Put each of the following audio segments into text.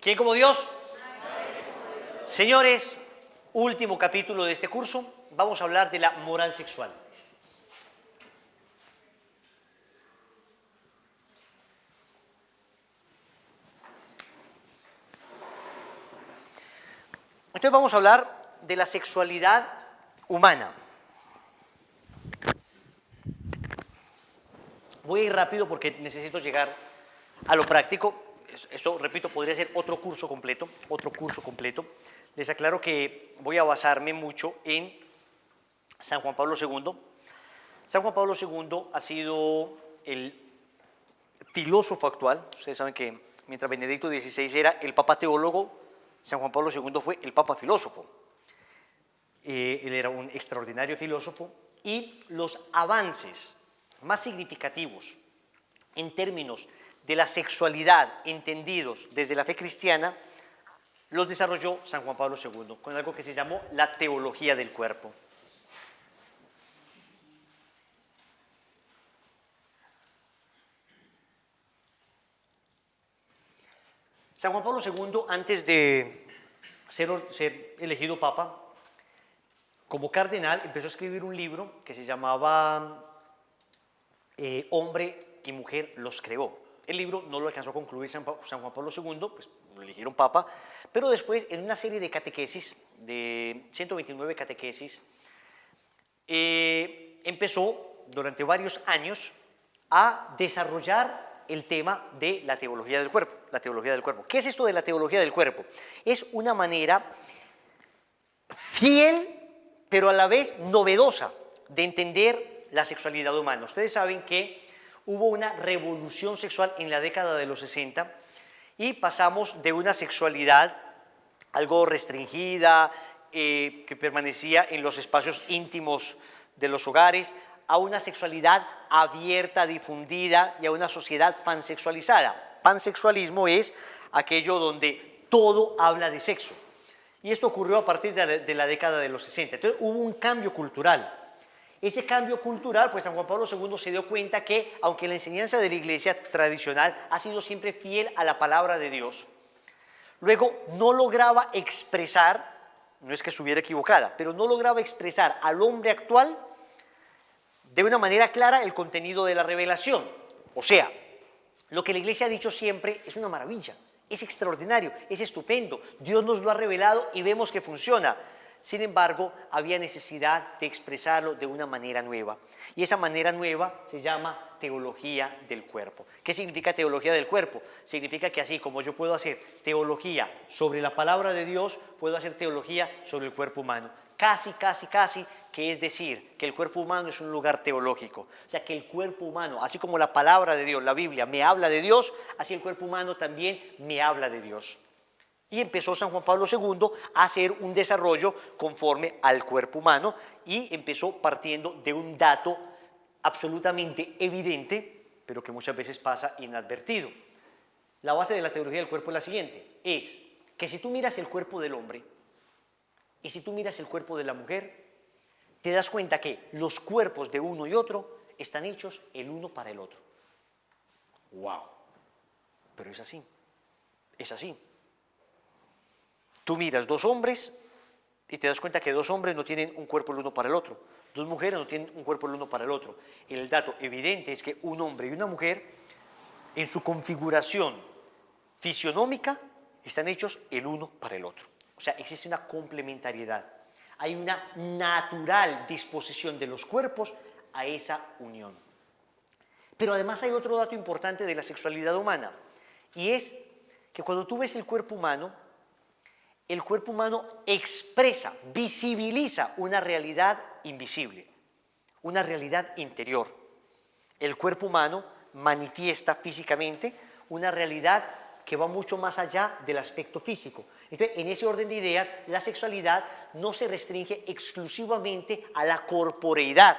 ¿Quién como Dios? Señores, último capítulo de este curso, vamos a hablar de la moral sexual. Entonces vamos a hablar de la sexualidad humana. Voy a ir rápido porque necesito llegar a lo práctico. Esto, repito, podría ser otro curso completo. Les aclaro que voy a basarme mucho en San Juan Pablo II. San Juan Pablo II ha sido el filósofo actual. Ustedes saben que mientras Benedicto XVI era el papa teólogo, San Juan Pablo II fue el papa filósofo. Él era un extraordinario filósofo y los avances más significativos en términos de la sexualidad entendidos desde la fe cristiana los desarrolló San Juan Pablo II con algo que se llamó la teología del cuerpo. San Juan Pablo II, antes de ser elegido papa, como cardenal, empezó a escribir un libro que se llamaba Hombre y Mujer los creó. El libro no lo alcanzó a concluir San Juan Pablo II, pues lo eligieron papa, pero después en una serie de catequesis, de 129 catequesis, empezó durante varios años a desarrollar el tema de la teología del cuerpo. La teología del cuerpo. ¿Qué es esto de la teología del cuerpo? Es una manera fiel, pero a la vez novedosa, de entender la sexualidad humana. Ustedes saben que hubo una revolución sexual en la década de los 60 y pasamos de una sexualidad algo restringida, que permanecía en los espacios íntimos de los hogares, a una sexualidad abierta, difundida y a una sociedad pansexualizada. Pansexualismo es aquello donde todo habla de sexo. Y esto ocurrió a partir de la década de los 60. Entonces hubo un cambio cultural. Ese cambio cultural, pues San Juan Pablo II se dio cuenta que, aunque la enseñanza de la iglesia tradicional ha sido siempre fiel a la palabra de Dios, luego no lograba expresar, no es que estuviera equivocada, pero no lograba expresar al hombre actual de una manera clara el contenido de la revelación. O sea, lo que la iglesia ha dicho siempre es una maravilla, es extraordinario, es estupendo. Dios nos lo ha revelado y vemos que funciona. Sin embargo, había necesidad de expresarlo de una manera nueva. Y esa manera nueva se llama teología del cuerpo. ¿Qué significa teología del cuerpo? Significa que así como yo puedo hacer teología sobre la palabra de Dios, puedo hacer teología sobre el cuerpo humano. Casi, que es decir, que el cuerpo humano es un lugar teológico. O sea, que el cuerpo humano, así como la palabra de Dios, la Biblia, me habla de Dios, así el cuerpo humano también me habla de Dios. Y empezó San Juan Pablo II a hacer un desarrollo conforme al cuerpo humano y empezó partiendo de un dato absolutamente evidente, pero que muchas veces pasa inadvertido. La base de la teología del cuerpo es la siguiente, es que si tú miras el cuerpo del hombre y si tú miras el cuerpo de la mujer, te das cuenta que los cuerpos de uno y otro están hechos el uno para el otro. ¡Wow! Pero es así, es así. Tú miras dos hombres y te das cuenta que dos hombres no tienen un cuerpo el uno para el otro. Dos mujeres no tienen un cuerpo el uno para el otro. El dato evidente es que un hombre y una mujer, en su configuración fisionómica, están hechos el uno para el otro. O sea, existe una complementariedad. Hay una natural disposición de los cuerpos a esa unión. Pero además hay otro dato importante de la sexualidad humana, y es que cuando tú ves el cuerpo humano expresa, visibiliza una realidad invisible, una realidad interior. El cuerpo humano manifiesta físicamente una realidad que va mucho más allá del aspecto físico. Entonces, en ese orden de ideas, la sexualidad no se restringe exclusivamente a la corporeidad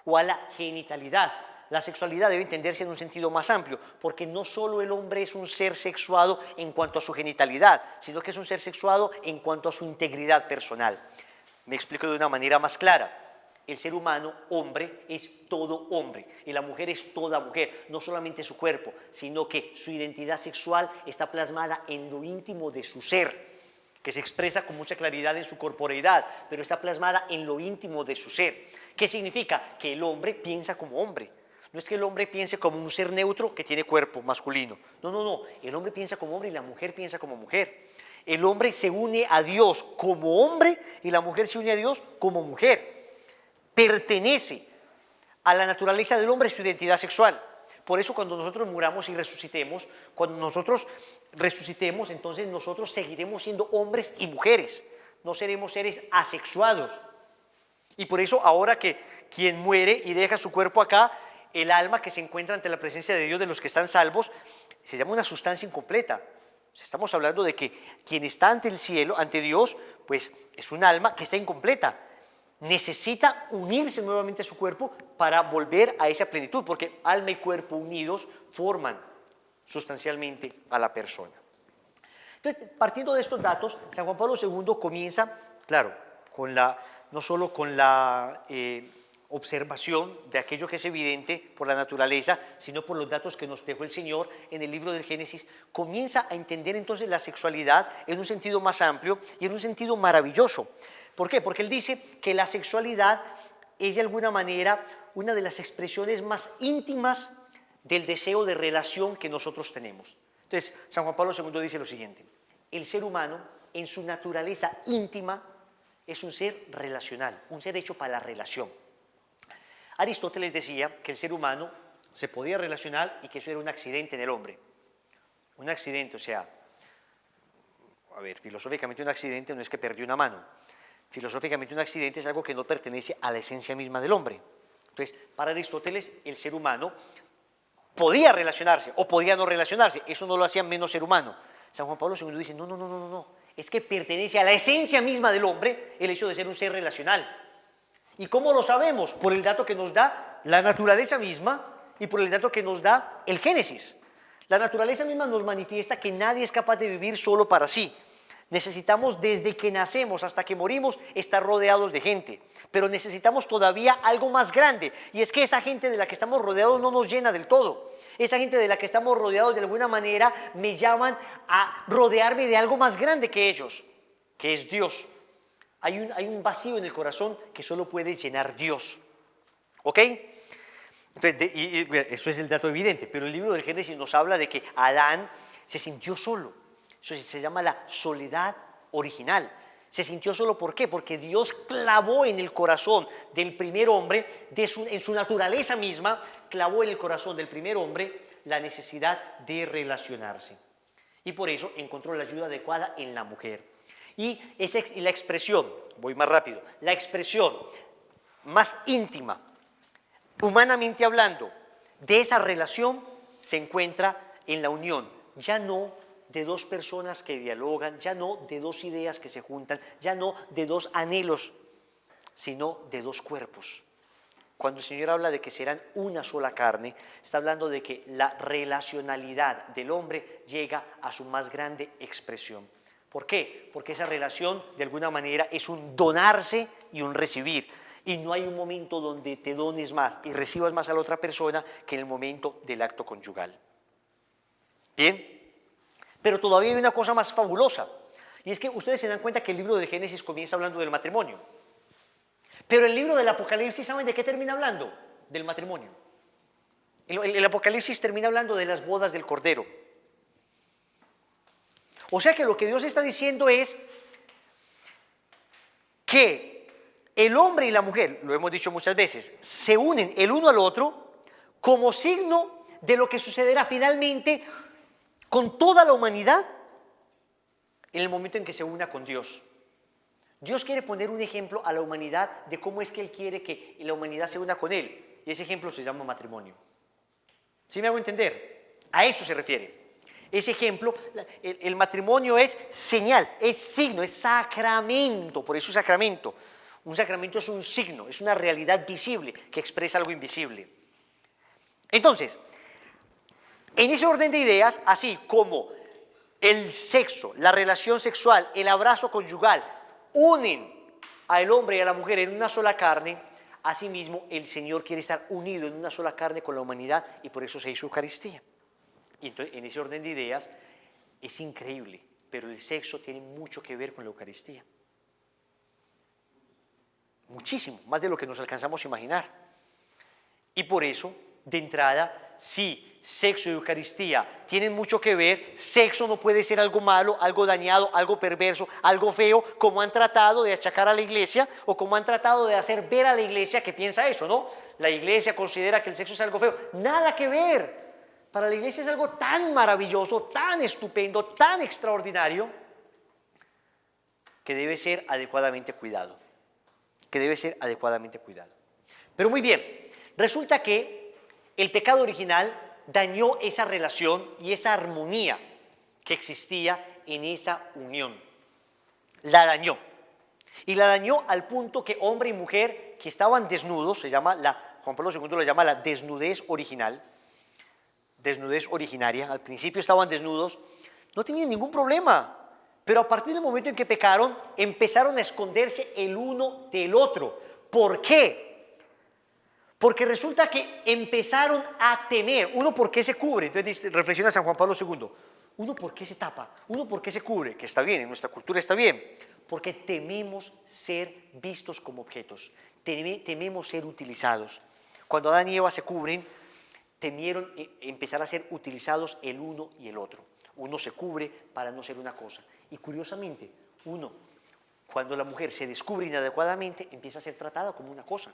o a la genitalidad. La sexualidad debe entenderse en un sentido más amplio, porque no solo el hombre es un ser sexuado en cuanto a su genitalidad, sino que es un ser sexuado en cuanto a su integridad personal. Me explico de una manera más clara. el ser humano, hombre, es todo hombre y la mujer es toda mujer, no solamente su cuerpo, sino que su identidad sexual está plasmada en lo íntimo de su ser, que se expresa con mucha claridad en su corporeidad, pero está plasmada en lo íntimo de su ser. ¿Qué significa? Que el hombre piensa como hombre. No es que el hombre piense como un ser neutro que tiene cuerpo masculino. No, no, no. El hombre piensa como hombre y la mujer piensa como mujer. El hombre se une a Dios como hombre y la mujer se une a Dios como mujer. Pertenece a la naturaleza del hombre su identidad sexual. Por eso cuando nosotros muramos y resucitemos, entonces nosotros seguiremos siendo hombres y mujeres. No seremos seres asexuados. Y por eso ahora que quien muere y deja su cuerpo acá, el alma que se encuentra ante la presencia de Dios de los que están salvos, se llama una sustancia incompleta. Estamos hablando de que quien está ante el cielo, ante Dios, pues es un alma que está incompleta. Necesita unirse nuevamente a su cuerpo para volver a esa plenitud, porque alma y cuerpo unidos forman sustancialmente a la persona. Entonces, partiendo de estos datos, San Juan Pablo II comienza, claro, no solo con la observación de aquello que es evidente por la naturaleza, sino por los datos que nos dejó el Señor en el libro del Génesis, comienza a entender entonces la sexualidad en un sentido más amplio y en un sentido maravilloso. ¿Por qué? Porque él dice que la sexualidad es de alguna manera una de las expresiones más íntimas del deseo de relación que nosotros tenemos. Entonces, San Juan Pablo II dice lo siguiente: el ser humano en su naturaleza íntima es un ser relacional, un ser hecho para la relación. Aristóteles decía que el ser humano se podía relacionar y que eso era un accidente en el hombre. Un accidente, o sea, filosóficamente un accidente no es que perdió una mano. Filosóficamente un accidente es algo que no pertenece a la esencia misma del hombre. Entonces, para Aristóteles, el ser humano podía relacionarse o podía no relacionarse, eso no lo hacía menos ser humano. San Juan Pablo II dice, no, es que pertenece a la esencia misma del hombre el hecho de ser un ser relacional. ¿Y cómo lo sabemos? Por el dato que nos da la naturaleza misma y por el dato que nos da el Génesis. La naturaleza misma nos manifiesta que nadie es capaz de vivir solo para sí. Necesitamos desde que nacemos hasta que morimos estar rodeados de gente, pero necesitamos todavía algo más grande, y es que esa gente de la que estamos rodeados no nos llena del todo. Esa gente de la que estamos rodeados de alguna manera me llaman a rodearme de algo más grande que ellos, que es Dios. Hay un vacío en el corazón que solo puede llenar Dios. ¿Ok? Entonces, eso es el dato evidente, pero el libro del Génesis nos habla de que Adán se sintió solo. Eso se llama la soledad original. Se sintió solo, ¿por qué? Porque Dios clavó en el corazón del primer hombre, en su naturaleza misma, clavó en el corazón del primer hombre la necesidad de relacionarse. Y por eso encontró la ayuda adecuada en la mujer. Y la expresión, voy más rápido, la expresión más íntima, humanamente hablando, de esa relación se encuentra en la unión, ya no de dos personas que dialogan, ya no de dos ideas que se juntan, ya no de dos anhelos, sino de dos cuerpos. Cuando el Señor habla de que serán una sola carne, está hablando de que la relacionalidad del hombre llega a su más grande expresión. ¿Por qué? Porque esa relación de alguna manera es un donarse y un recibir. Y no hay un momento donde te dones más y recibas más a la otra persona que en el momento del acto conyugal. ¿Bien? Pero todavía hay una cosa más fabulosa, y es que ustedes se dan cuenta que el libro del Génesis comienza hablando del matrimonio. Pero el libro del Apocalipsis, ¿saben de qué termina hablando? Del matrimonio. El Apocalipsis termina hablando de las bodas del Cordero. O sea que lo que Dios está diciendo es que el hombre y la mujer, lo hemos dicho muchas veces, se unen el uno al otro como signo de lo que sucederá finalmente con toda la humanidad en el momento en que se una con Dios. Dios quiere poner un ejemplo a la humanidad de cómo es que Él quiere que la humanidad se una con Él. Y ese ejemplo se llama matrimonio. ¿Sí me hago entender? A eso se refiere. Ese ejemplo, el matrimonio es señal, es signo, es sacramento. Por eso es sacramento. Un sacramento es un signo, es una realidad visible que expresa algo invisible. Entonces, en ese orden de ideas, así como el sexo, la relación sexual, el abrazo conyugal, unen al hombre y a la mujer en una sola carne, Asimismo, el Señor quiere estar unido en una sola carne con la humanidad y por eso se hizo Eucaristía. Y entonces, en ese orden de ideas, es increíble, pero el sexo tiene mucho que ver con la Eucaristía. Muchísimo, más de lo que nos alcanzamos a imaginar. Y por eso, de entrada, sí, sexo y Eucaristía tienen mucho que ver. Sexo no puede ser algo malo, algo dañado, algo perverso, algo feo, como han tratado de achacar a la iglesia o como han tratado de hacer ver a la iglesia que piensa eso, ¿no? La iglesia considera que el sexo es algo feo. Nada que ver. Para la iglesia es algo tan maravilloso, tan estupendo, tan extraordinario, que debe ser adecuadamente cuidado. Pero muy bien, resulta que el pecado original dañó esa relación y esa armonía que existía en esa unión. La dañó. Y la dañó al punto que hombre y mujer que estaban desnudos, Juan Pablo II lo llama la desnudez original, desnudez originaria, al principio estaban desnudos, no tenían ningún problema, pero a partir del momento en que pecaron, empezaron a esconderse el uno del otro. ¿Por qué? Porque resulta que empezaron a temer. Uno, ¿por qué se cubre? Entonces reflexiona San Juan Pablo II. Uno, ¿por qué se tapa? Uno, ¿por qué se cubre? Que está bien, en nuestra cultura está bien. Porque tememos ser vistos como objetos. Tememos ser utilizados. Cuando Adán y Eva se cubren, temieron empezar a ser utilizados el uno y el otro. Uno se cubre para no ser una cosa. Y curiosamente, cuando la mujer se descubre inadecuadamente, empieza a ser tratada como una cosa.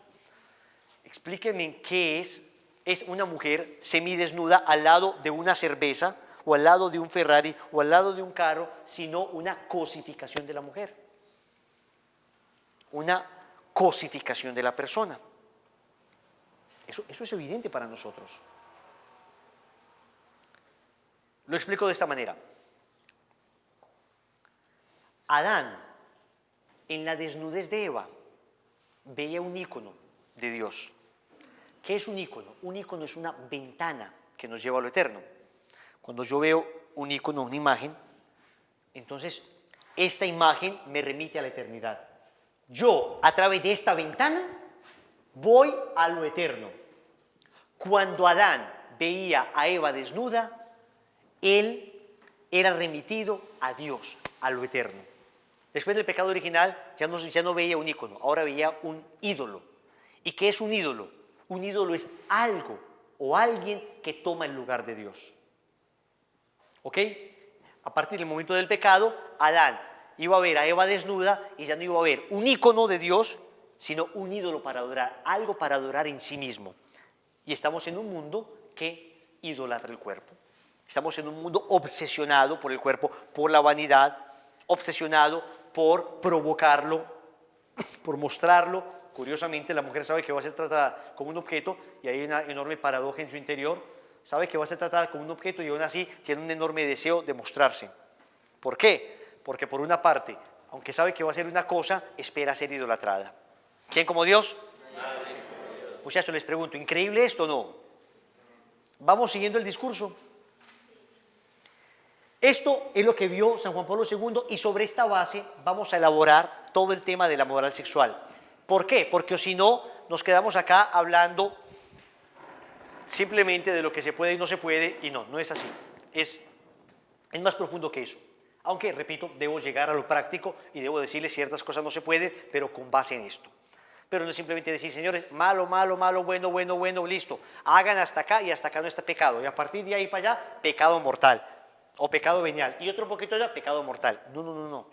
Explíquenme qué es una mujer semidesnuda al lado de una cerveza, o al lado de un Ferrari, o al lado de un carro, sino una cosificación de la mujer. Una cosificación de la persona. Eso es evidente para nosotros. Lo explico de esta manera. Adán, en la desnudez de Eva, veía un ícono de Dios. ¿Qué es un ícono? Un ícono es una ventana que nos lleva a lo eterno. Cuando yo veo un ícono, una imagen, entonces esta imagen me remite a la eternidad. Yo, a través de esta ventana, voy a lo eterno. Cuando Adán veía a Eva desnuda, él era remitido a Dios, a lo eterno. Después del pecado original ya no veía un ícono, ahora veía un ídolo. ¿Y qué es un ídolo? Un ídolo es algo o alguien que toma el lugar de Dios. ¿Ok? A partir del momento del pecado, Adán iba a ver a Eva desnuda y ya no iba a ver un ícono de Dios, sino un ídolo para adorar, algo para adorar en sí mismo. Y estamos en un mundo que idolatra el cuerpo. Estamos en un mundo obsesionado por el cuerpo, por la vanidad, obsesionado por provocarlo, por mostrarlo. Curiosamente, la mujer sabe que va a ser tratada como un objeto y hay una enorme paradoja en su interior. Sabe que va a ser tratada como un objeto y aún así tiene un enorme deseo de mostrarse. ¿Por qué? Porque por una parte, aunque sabe que va a ser una cosa, espera ser idolatrada. ¿Quién como Dios? Muchachos, les pregunto, ¿increíble esto o no? ¿Vamos siguiendo el discurso? Esto es lo que vio San Juan Pablo II y sobre esta base vamos a elaborar todo el tema de la moral sexual. ¿Por qué? Porque si no, nos quedamos acá hablando simplemente de lo que se puede y no se puede, y no es así. Es más profundo que eso. Aunque, repito, debo llegar a lo práctico y debo decirles ciertas cosas no se puede, pero con base en esto. Pero no es simplemente decir, señores, malo, malo, malo, bueno, bueno, bueno, listo. Hagan hasta acá y hasta acá no está pecado. Y a partir de ahí para allá, pecado mortal. O pecado venial. Y otro poquito allá, pecado mortal. No.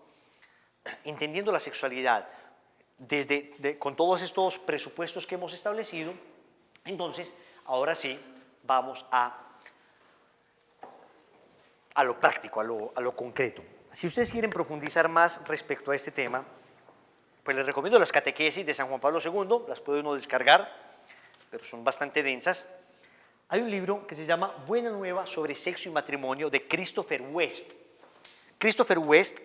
Entendiendo la sexualidad con todos estos presupuestos que hemos establecido, entonces, ahora sí, vamos a lo práctico, a lo concreto. Si ustedes quieren profundizar más respecto a este tema, pues les recomiendo las catequesis de San Juan Pablo II, las puede uno descargar, pero son bastante densas. Hay un libro que se llama Buena Nueva sobre Sexo y Matrimonio de Christopher West. Christopher West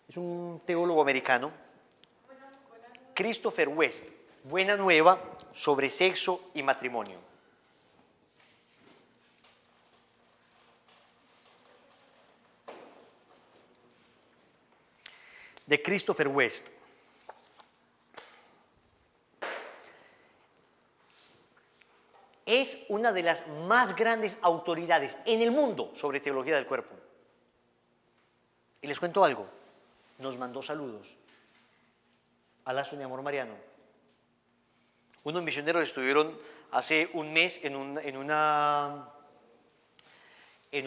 es un teólogo americano. Christopher West, Buena Nueva sobre Sexo y Matrimonio. De Christopher West. es una de las más grandes autoridades en el mundo sobre teología del cuerpo. Y les cuento algo, nos mandó saludos a Lazo de Amor Mariano. Unos misioneros estuvieron hace un mes en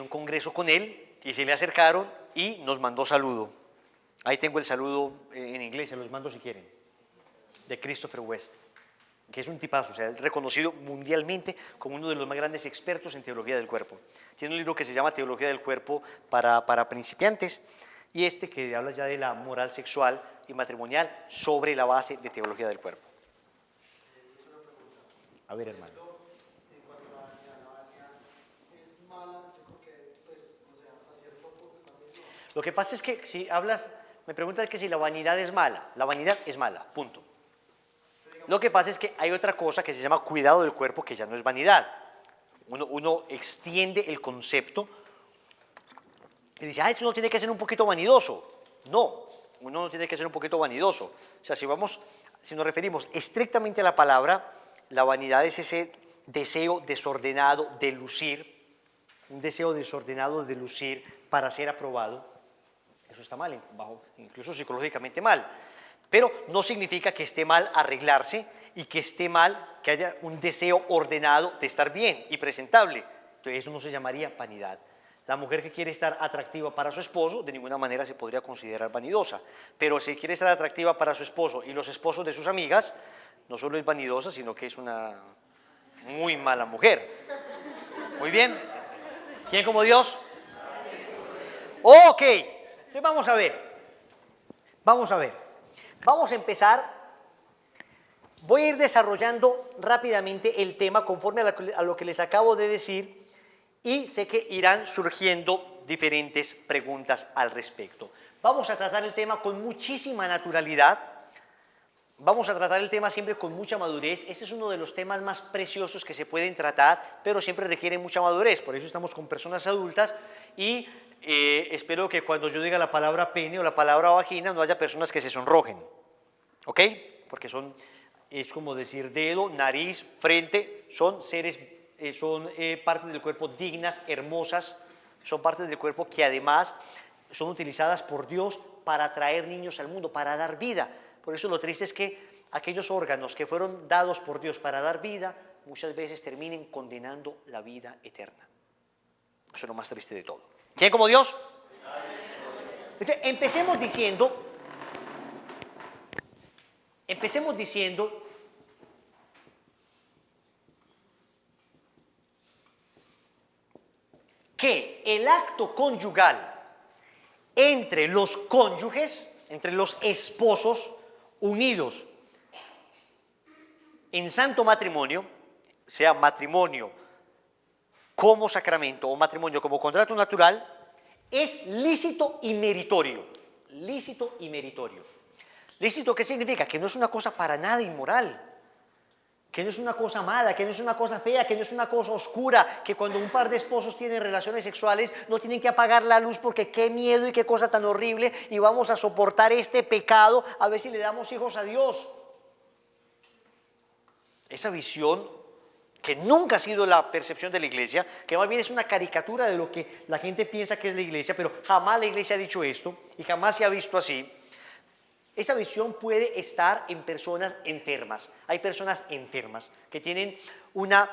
un congreso con él y se le acercaron y nos mandó saludo. Ahí tengo el saludo en inglés, se los mando si quieren, de Christopher West, que es un tipazo, o sea, reconocido mundialmente como uno de los más grandes expertos en teología del cuerpo. Tiene un libro que se llama Teología del Cuerpo para principiantes, y este que habla ya de la moral sexual y matrimonial sobre la base de teología del cuerpo. A ver, hermano. En cuanto a la vanidad es mala, yo creo que, pues, o sea, hasta cierto punto también no. Lo que pasa es que si hablas, me preguntas que si la vanidad es mala. La vanidad es mala, punto. Lo que pasa es que hay otra cosa que se llama cuidado del cuerpo, que ya no es vanidad. Uno extiende el concepto y dice, es que uno tiene que ser un poquito vanidoso. No, uno no tiene que ser un poquito vanidoso. O sea, si nos referimos estrictamente a la palabra, la vanidad es ese deseo desordenado de lucir, un deseo desordenado de lucir para ser aprobado. Eso está mal, incluso psicológicamente mal. Pero no significa que esté mal arreglarse y que esté mal que haya un deseo ordenado de estar bien y presentable. Entonces eso no se llamaría vanidad. La mujer que quiere estar atractiva para su esposo de ninguna manera se podría considerar vanidosa. Pero si quiere estar atractiva para su esposo y los esposos de sus amigas, no solo es vanidosa, sino que es una muy mala mujer. Muy bien. ¿Quién como Dios? Ok. Entonces vamos a ver. Vamos a empezar. Voy a ir desarrollando rápidamente el tema conforme a lo que les acabo de decir y sé que irán surgiendo diferentes preguntas al respecto. Vamos a tratar el tema con muchísima naturalidad. Vamos a tratar el tema siempre con mucha madurez. Este es uno de los temas más preciosos que se pueden tratar, pero siempre requiere mucha madurez. Por eso estamos con personas adultas y espero que cuando yo diga la palabra pene o la palabra vagina no haya personas que se sonrojen. ¿Ok? Porque es como decir dedo, nariz, frente, son seres, son partes del cuerpo dignas, hermosas, son partes del cuerpo que además son utilizadas por Dios para traer niños al mundo, para dar vida. Por eso lo triste es que aquellos órganos que fueron dados por Dios para dar vida, muchas veces terminen condenando la vida eterna. Eso es lo más triste de todo. ¿Quién como Dios? Entonces, empecemos diciendo que el acto conyugal entre los cónyuges, entre los esposos unidos en santo matrimonio, sea matrimonio como sacramento o matrimonio como contrato natural, es lícito y meritorio. Lícito y meritorio. Lícito, ¿qué significa? Que no es una cosa para nada inmoral, que no es una cosa mala, que no es una cosa fea, que no es una cosa oscura, que cuando un par de esposos tienen relaciones sexuales no tienen que apagar la luz porque qué miedo y qué cosa tan horrible y vamos a soportar este pecado a ver si le damos hijos a Dios. Esa visión que nunca ha sido la percepción de la iglesia, que más bien es una caricatura de lo que la gente piensa que es la iglesia, pero jamás la iglesia ha dicho esto y jamás se ha visto así. Esa visión puede estar en personas enfermas. Hay personas enfermas que tienen una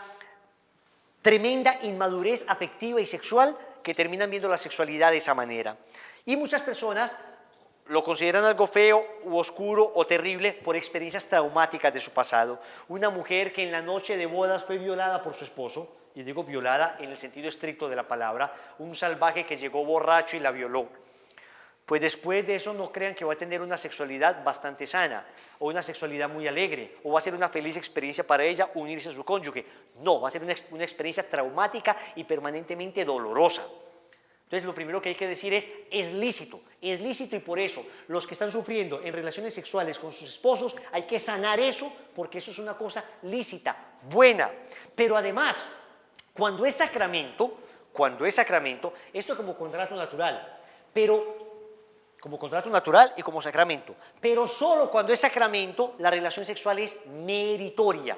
tremenda inmadurez afectiva y sexual que terminan viendo la sexualidad de esa manera. Y muchas personas lo consideran algo feo u oscuro o terrible por experiencias traumáticas de su pasado. Una mujer que en la noche de bodas fue violada por su esposo, y digo violada en el sentido estricto de la palabra, un salvaje que llegó borracho y la violó. Pues después de eso no crean que va a tener una sexualidad bastante sana o una sexualidad muy alegre o va a ser una feliz experiencia para ella unirse a su cónyuge. No, va a ser una experiencia traumática y permanentemente dolorosa. Entonces lo primero que hay que decir es lícito y por eso los que están sufriendo en relaciones sexuales con sus esposos hay que sanar eso porque eso es una cosa lícita, buena. Pero además, cuando es sacramento, esto como contrato natural, pero como contrato natural y como sacramento, pero solo cuando es sacramento la relación sexual es meritoria.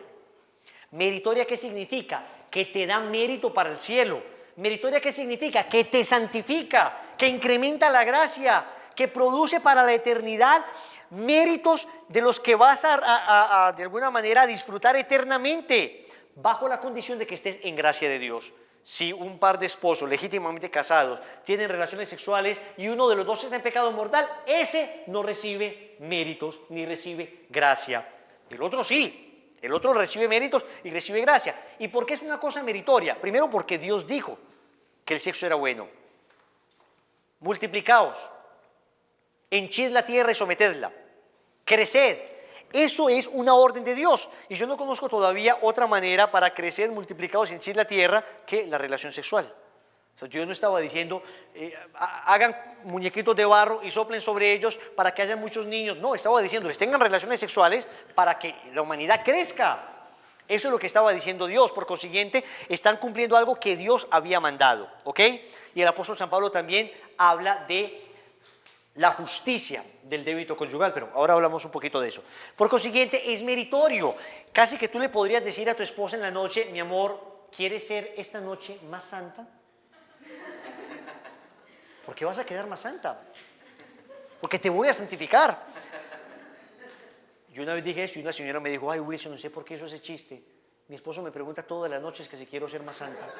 Meritoria, ¿qué significa? Que te da mérito para el cielo. Meritoria, ¿qué significa? Que te santifica, que incrementa la gracia, que produce para la eternidad méritos de los que vas de alguna manera a disfrutar eternamente, bajo la condición de que estés en gracia de Dios. Si un par de esposos legítimamente casados tienen relaciones sexuales y uno de los dos está en pecado mortal, ese no recibe méritos ni recibe gracia. El otro sí, el otro recibe méritos y recibe gracia. ¿Y por qué es una cosa meritoria? Primero, porque Dios dijo que el sexo era bueno. Multiplicaos, henchid la tierra y sometedla, creced. Eso es una orden de Dios. Y yo no conozco todavía otra manera para crecer, multiplicados y henchid la tierra que la relación sexual. O sea, yo no estaba diciendo, hagan muñequitos de barro y soplen sobre ellos para que haya muchos niños. No, estaba diciendo, tengan relaciones sexuales para que la humanidad crezca. Eso es lo que estaba diciendo Dios. Por consiguiente, están cumpliendo algo que Dios había mandado. ¿Ok? Y el apóstol San Pablo también habla de la justicia del débito conyugal, pero ahora hablamos un poquito de eso. Por consiguiente, es meritorio. Casi que tú le podrías decir a tu esposa en la noche, mi amor, ¿quieres ser esta noche más santa? Porque vas a quedar más santa. Porque te voy a santificar. Yo una vez dije eso y una señora me dijo, ay Wilson, no sé por qué eso es ese chiste. Mi esposo me pregunta todas las noches que si quiero ser más santa.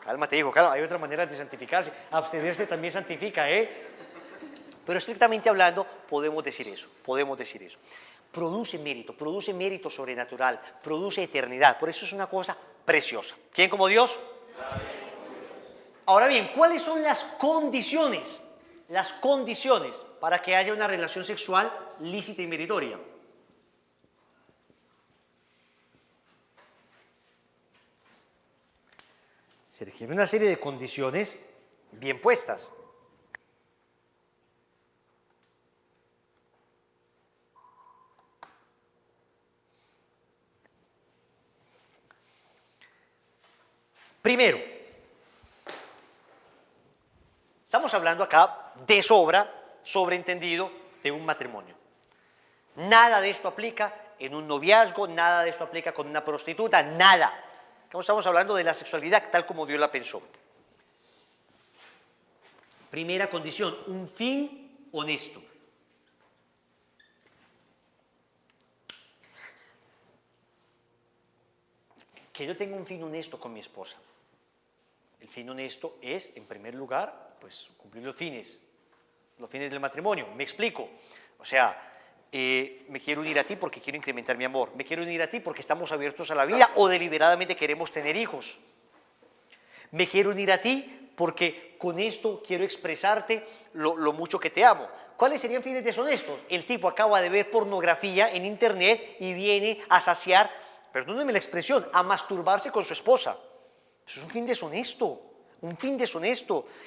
Cálmate, hijo, calma, hay otras maneras de santificarse. Abstenerse también santifica, ¿eh? Pero estrictamente hablando, podemos decir eso. Produce mérito sobrenatural, produce eternidad. Por eso es una cosa preciosa. ¿Quién como Dios? Ahora bien, ¿cuáles son las condiciones? Las condiciones para que haya una relación sexual lícita y meritoria. Se requiere una serie de condiciones bien puestas. Primero, estamos hablando acá de sobreentendido, de un matrimonio. Nada de esto aplica en un noviazgo, nada de esto aplica con una prostituta, nada. Estamos hablando de la sexualidad tal como Dios la pensó. Primera condición, un fin honesto. Que yo tenga un fin honesto con mi esposa. El fin honesto es, en primer lugar, pues cumplir los fines del matrimonio. Me explico. O sea, me quiero unir a ti porque quiero incrementar mi amor. Me quiero unir a ti porque estamos abiertos a la vida o deliberadamente queremos tener hijos. Me quiero unir a ti porque con esto quiero expresarte lo mucho que te amo. ¿Cuáles serían fines deshonestos? El tipo acaba de ver pornografía en internet y viene a saciar, perdónenme la expresión, a masturbarse con su esposa. Eso es un fin deshonesto.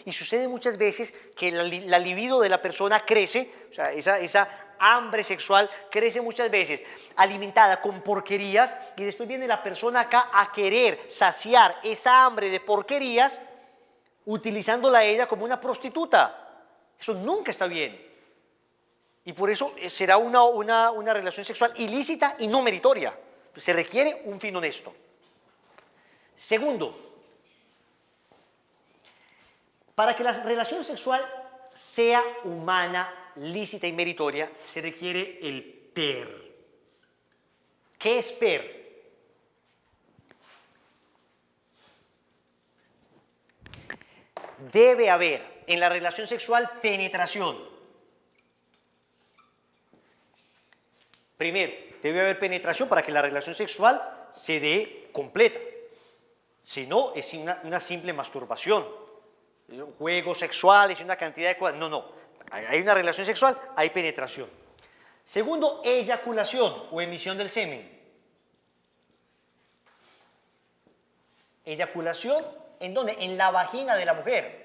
Y sucede muchas veces que la libido de la persona crece, o sea, esa hambre sexual crece muchas veces, alimentada con porquerías, y después viene la persona acá a querer saciar esa hambre de porquerías, utilizándola a ella como una prostituta. Eso nunca está bien. Y por eso será una relación sexual ilícita y no meritoria. Se requiere un fin honesto. Segundo, para que la relación sexual sea humana, lícita y meritoria, se requiere el per. ¿Qué es per? Debe haber en la relación sexual penetración. Primero, debe haber penetración para que la relación sexual se dé completa. Si no, es una simple masturbación. Juegos sexuales y una cantidad de cosas. No. Hay una relación sexual, hay penetración. Segundo, eyaculación o emisión del semen. Eyaculación, ¿en dónde? En la vagina de la mujer.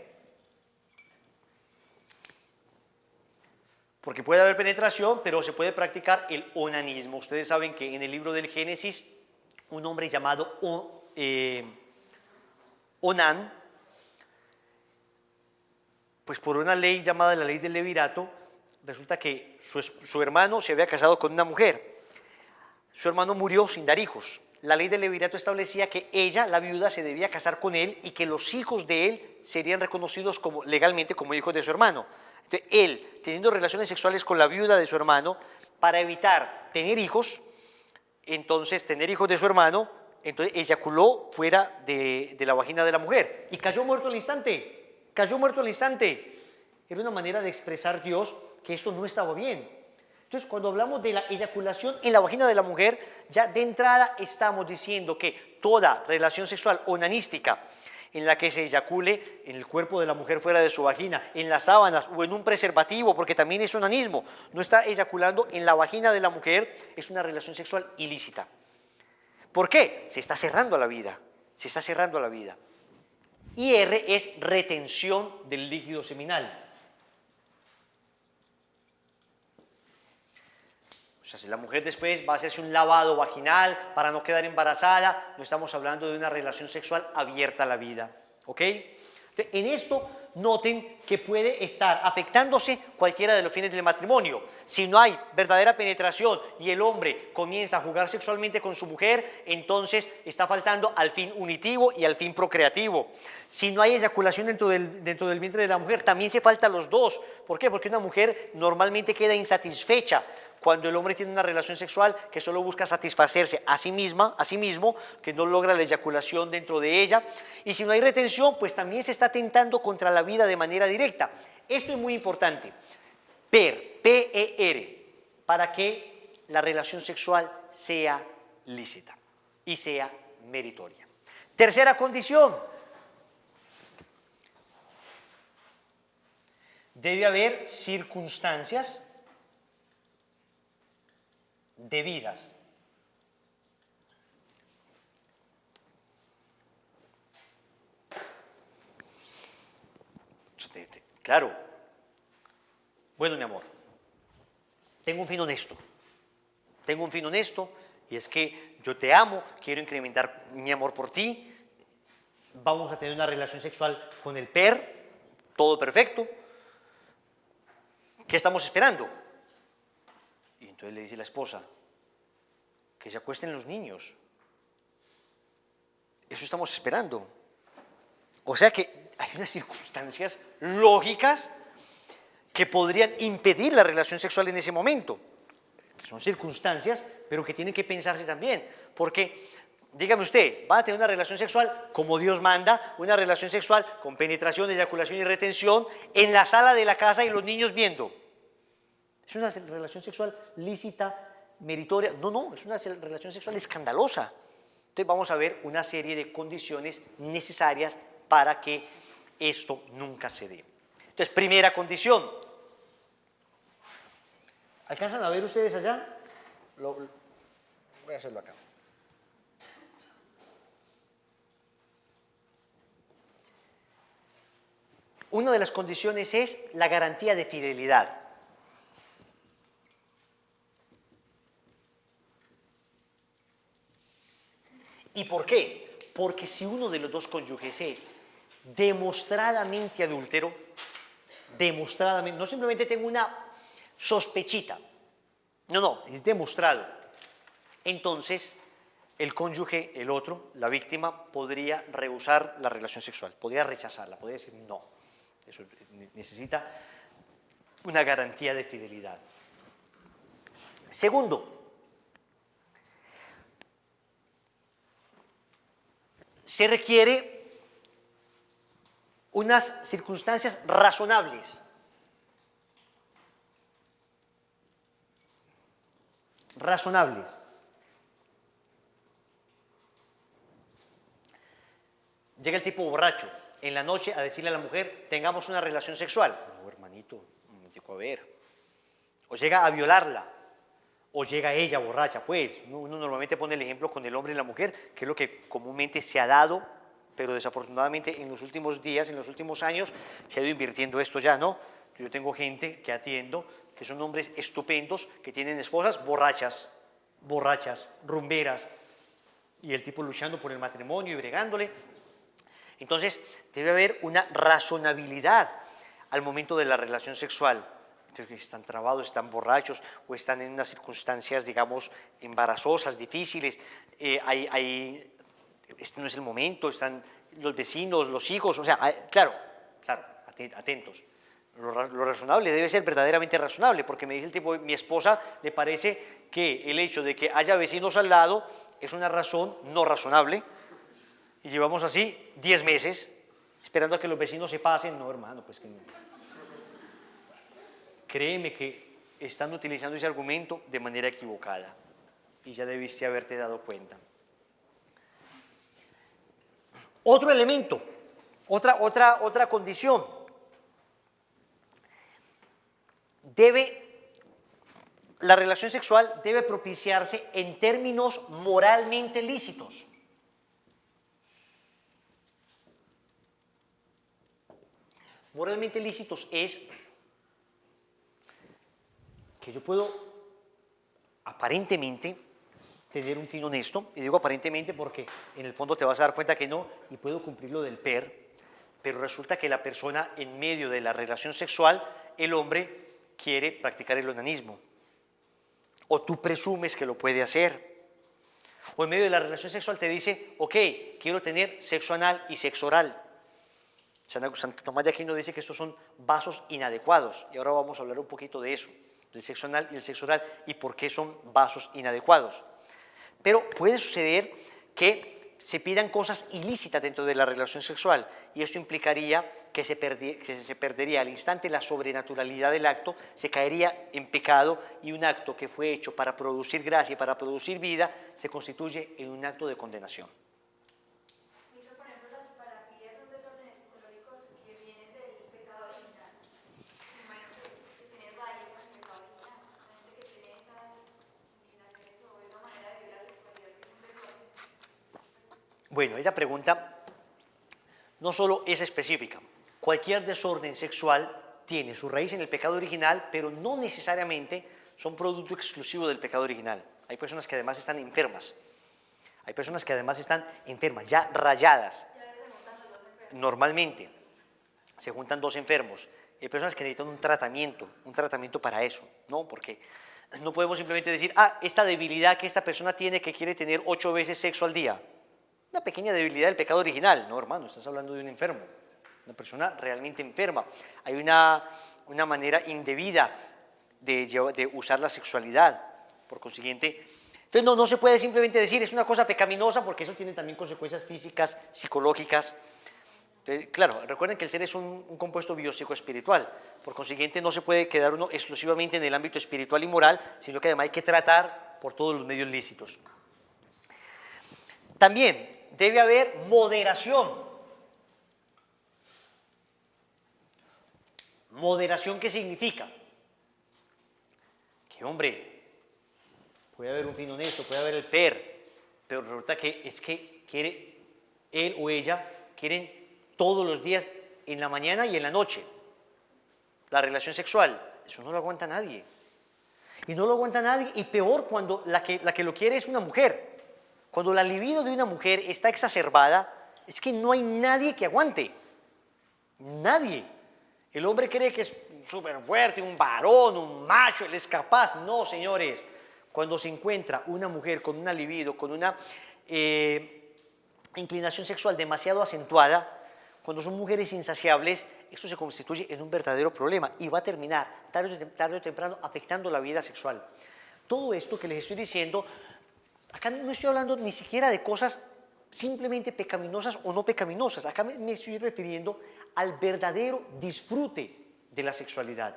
Porque puede haber penetración, pero se puede practicar el onanismo. Ustedes saben que en el libro del Génesis, un hombre llamado Onán, pues por una ley llamada la ley del levirato, resulta que su hermano se había casado con una mujer. Su hermano murió sin dar hijos. La ley del levirato establecía que ella, la viuda, se debía casar con él y que los hijos de él serían reconocidos como, legalmente como hijos de su hermano. Entonces, él, teniendo relaciones sexuales con la viuda de su hermano, para evitar tener hijos, entonces tener hijos de su hermano, entonces eyaculó fuera de la vagina de la mujer y cayó muerto al instante, cayó muerto al instante. Era una manera de expresar Dios que esto no estaba bien. Entonces, cuando hablamos de la eyaculación en la vagina de la mujer, ya de entrada estamos diciendo que toda relación sexual onanística en la que se eyacule en el cuerpo de la mujer fuera de su vagina, en las sábanas o en un preservativo, porque también es onanismo, no está eyaculando en la vagina de la mujer, es una relación sexual ilícita. ¿Por qué? Se está cerrando a la vida, se está cerrando a la vida. Y R es retención del líquido seminal. O sea, si la mujer después va a hacerse un lavado vaginal para no quedar embarazada, no estamos hablando de una relación sexual abierta a la vida. ¿Ok? Entonces, en esto noten que puede estar afectándose cualquiera de los fines del matrimonio. Si no hay verdadera penetración y el hombre comienza a jugar sexualmente con su mujer, entonces está faltando al fin unitivo y al fin procreativo. Si no hay eyaculación dentro del vientre de la mujer, también se faltan los dos. ¿Por qué? Porque una mujer normalmente queda insatisfecha cuando el hombre tiene una relación sexual que solo busca satisfacerse a sí mismo, que no logra la eyaculación dentro de ella. Y si no hay retención, pues también se está atentando contra la vida de manera directa. Esto es muy importante. P-E-R, para que la relación sexual sea lícita y sea meritoria. Tercera condición. Debe haber circunstancias debidas. Claro. Bueno, mi amor, tengo un fin honesto. Tengo un fin honesto y es que yo te amo, quiero incrementar mi amor por ti. Vamos a tener una relación sexual con el PER, todo perfecto. ¿Qué estamos esperando? Y entonces le dice la esposa, que se acuesten los niños. Eso estamos esperando. O sea que hay unas circunstancias lógicas que podrían impedir la relación sexual en ese momento. Que son circunstancias, pero que tienen que pensarse también. Porque, dígame usted, ¿va a tener una relación sexual como Dios manda? Una relación sexual con penetración, eyaculación y retención en la sala de la casa y los niños viendo. ¿Es una relación sexual lícita, meritoria? No, es una relación sexual escandalosa. Entonces vamos a ver una serie de condiciones necesarias para que esto nunca se dé. Entonces, primera condición. ¿Alcanzan a ver ustedes allá? Voy a hacerlo acá. Una de las condiciones es la garantía de fidelidad. ¿Y por qué? Porque si uno de los dos cónyuges es demostradamente adúltero, no simplemente tengo una sospechita, no, es demostrado, entonces el cónyuge, el otro, la víctima, podría rehusar la relación sexual, podría rechazarla, podría decir no. Eso necesita una garantía de fidelidad. Segundo, se requiere unas circunstancias razonables. Razonables. Llega el tipo borracho en la noche a decirle a la mujer, tengamos una relación sexual. No, hermanito, un momentico, a ver. O llega a violarla, o llega ella borracha. Pues uno normalmente pone el ejemplo con el hombre y la mujer, que es lo que comúnmente se ha dado, pero desafortunadamente en los últimos días, en los últimos años, se ha ido invirtiendo esto ya, ¿no? Yo tengo gente que atiendo, que son hombres estupendos, que tienen esposas borrachas, rumberas, y el tipo luchando por el matrimonio y bregándole. Entonces, debe haber una razonabilidad al momento de la relación sexual. están trabados, están borrachos o están en unas circunstancias, digamos, embarazosas, difíciles, este no es el momento, están los vecinos, los hijos, o sea, claro, atentos. Lo razonable debe ser verdaderamente razonable, porque me dice el tipo, mi esposa le parece que el hecho de que haya vecinos al lado es una razón no razonable, y llevamos así 10 meses esperando a que los vecinos se pasen. No, hermano, pues que no. Créeme que están utilizando ese argumento de manera equivocada y ya debiste haberte dado cuenta. Otro elemento, otra condición. La relación sexual debe propiciarse en términos moralmente lícitos. Moralmente lícitos es que yo puedo aparentemente tener un fin honesto, y digo aparentemente porque en el fondo te vas a dar cuenta que no, y puedo cumplir lo del PER, pero resulta que la persona en medio de la relación sexual, el hombre quiere practicar el onanismo, o tú presumes que lo puede hacer, o en medio de la relación sexual te dice, ok, quiero tener sexo anal y sexo oral. Santo Tomás de Aquino dice que estos son vasos inadecuados, y ahora vamos a hablar un poquito de eso, del sexo anal y el sexo oral, y por qué son vasos inadecuados. Pero puede suceder que se pidan cosas ilícitas dentro de la relación sexual, y esto implicaría que se perdería al instante la sobrenaturalidad del acto, se caería en pecado, y un acto que fue hecho para producir gracia y para producir vida se constituye en un acto de condenación. Por ejemplo, las parafilias son desórdenes psicológicos que vienen del pecado original. Imagino que tiene raíz en el pecado original. La gente que tiene esas inclinaciones o esa manera de vivir la sexualidad que es un desorden. Bueno, ella pregunta no solo es específica. Cualquier desorden sexual tiene su raíz en el pecado original, pero no necesariamente son producto exclusivo del pecado original. Hay personas que además están enfermas. Hay personas que además están enfermas, ya rayadas. Normalmente se juntan dos enfermos. Hay personas que necesitan un tratamiento para eso, ¿no? Porque no podemos simplemente decir, esta debilidad que esta persona tiene que quiere tener 8 veces sexo al día. Una pequeña debilidad del pecado original. No, hermano, estás hablando de un enfermo, una persona realmente enferma. Hay una manera indebida de usar la sexualidad, por consiguiente. Entonces no se puede simplemente decir es una cosa pecaminosa, porque eso tiene también consecuencias físicas, psicológicas. Entonces, claro, recuerden que el ser es un compuesto biopsicoespiritual, por consiguiente no se puede quedar uno exclusivamente en el ámbito espiritual y moral, sino que además hay que tratar por todos los medios lícitos. También debe haber moderación. ¿Moderación qué significa? Que, hombre, puede haber un fin honesto, puede haber el PER, pero resulta que es que quiere, él o ella quieren todos los días, en la mañana y en la noche, la relación sexual. Eso no lo aguanta nadie. Y no lo aguanta nadie, y peor cuando la que lo quiere es una mujer. Cuando la libido de una mujer está exacerbada, es que no hay nadie que aguante. Nadie. El hombre cree que es súper fuerte, un varón, un macho, él es capaz. No, señores. Cuando se encuentra una mujer con una libido, con una inclinación sexual demasiado acentuada, cuando son mujeres insaciables, esto se constituye en un verdadero problema y va a terminar tarde o temprano afectando la vida sexual. Todo esto que les estoy diciendo, acá no estoy hablando ni siquiera de cosas simplemente pecaminosas o no pecaminosas. Acá me estoy refiriendo al verdadero disfrute de la sexualidad.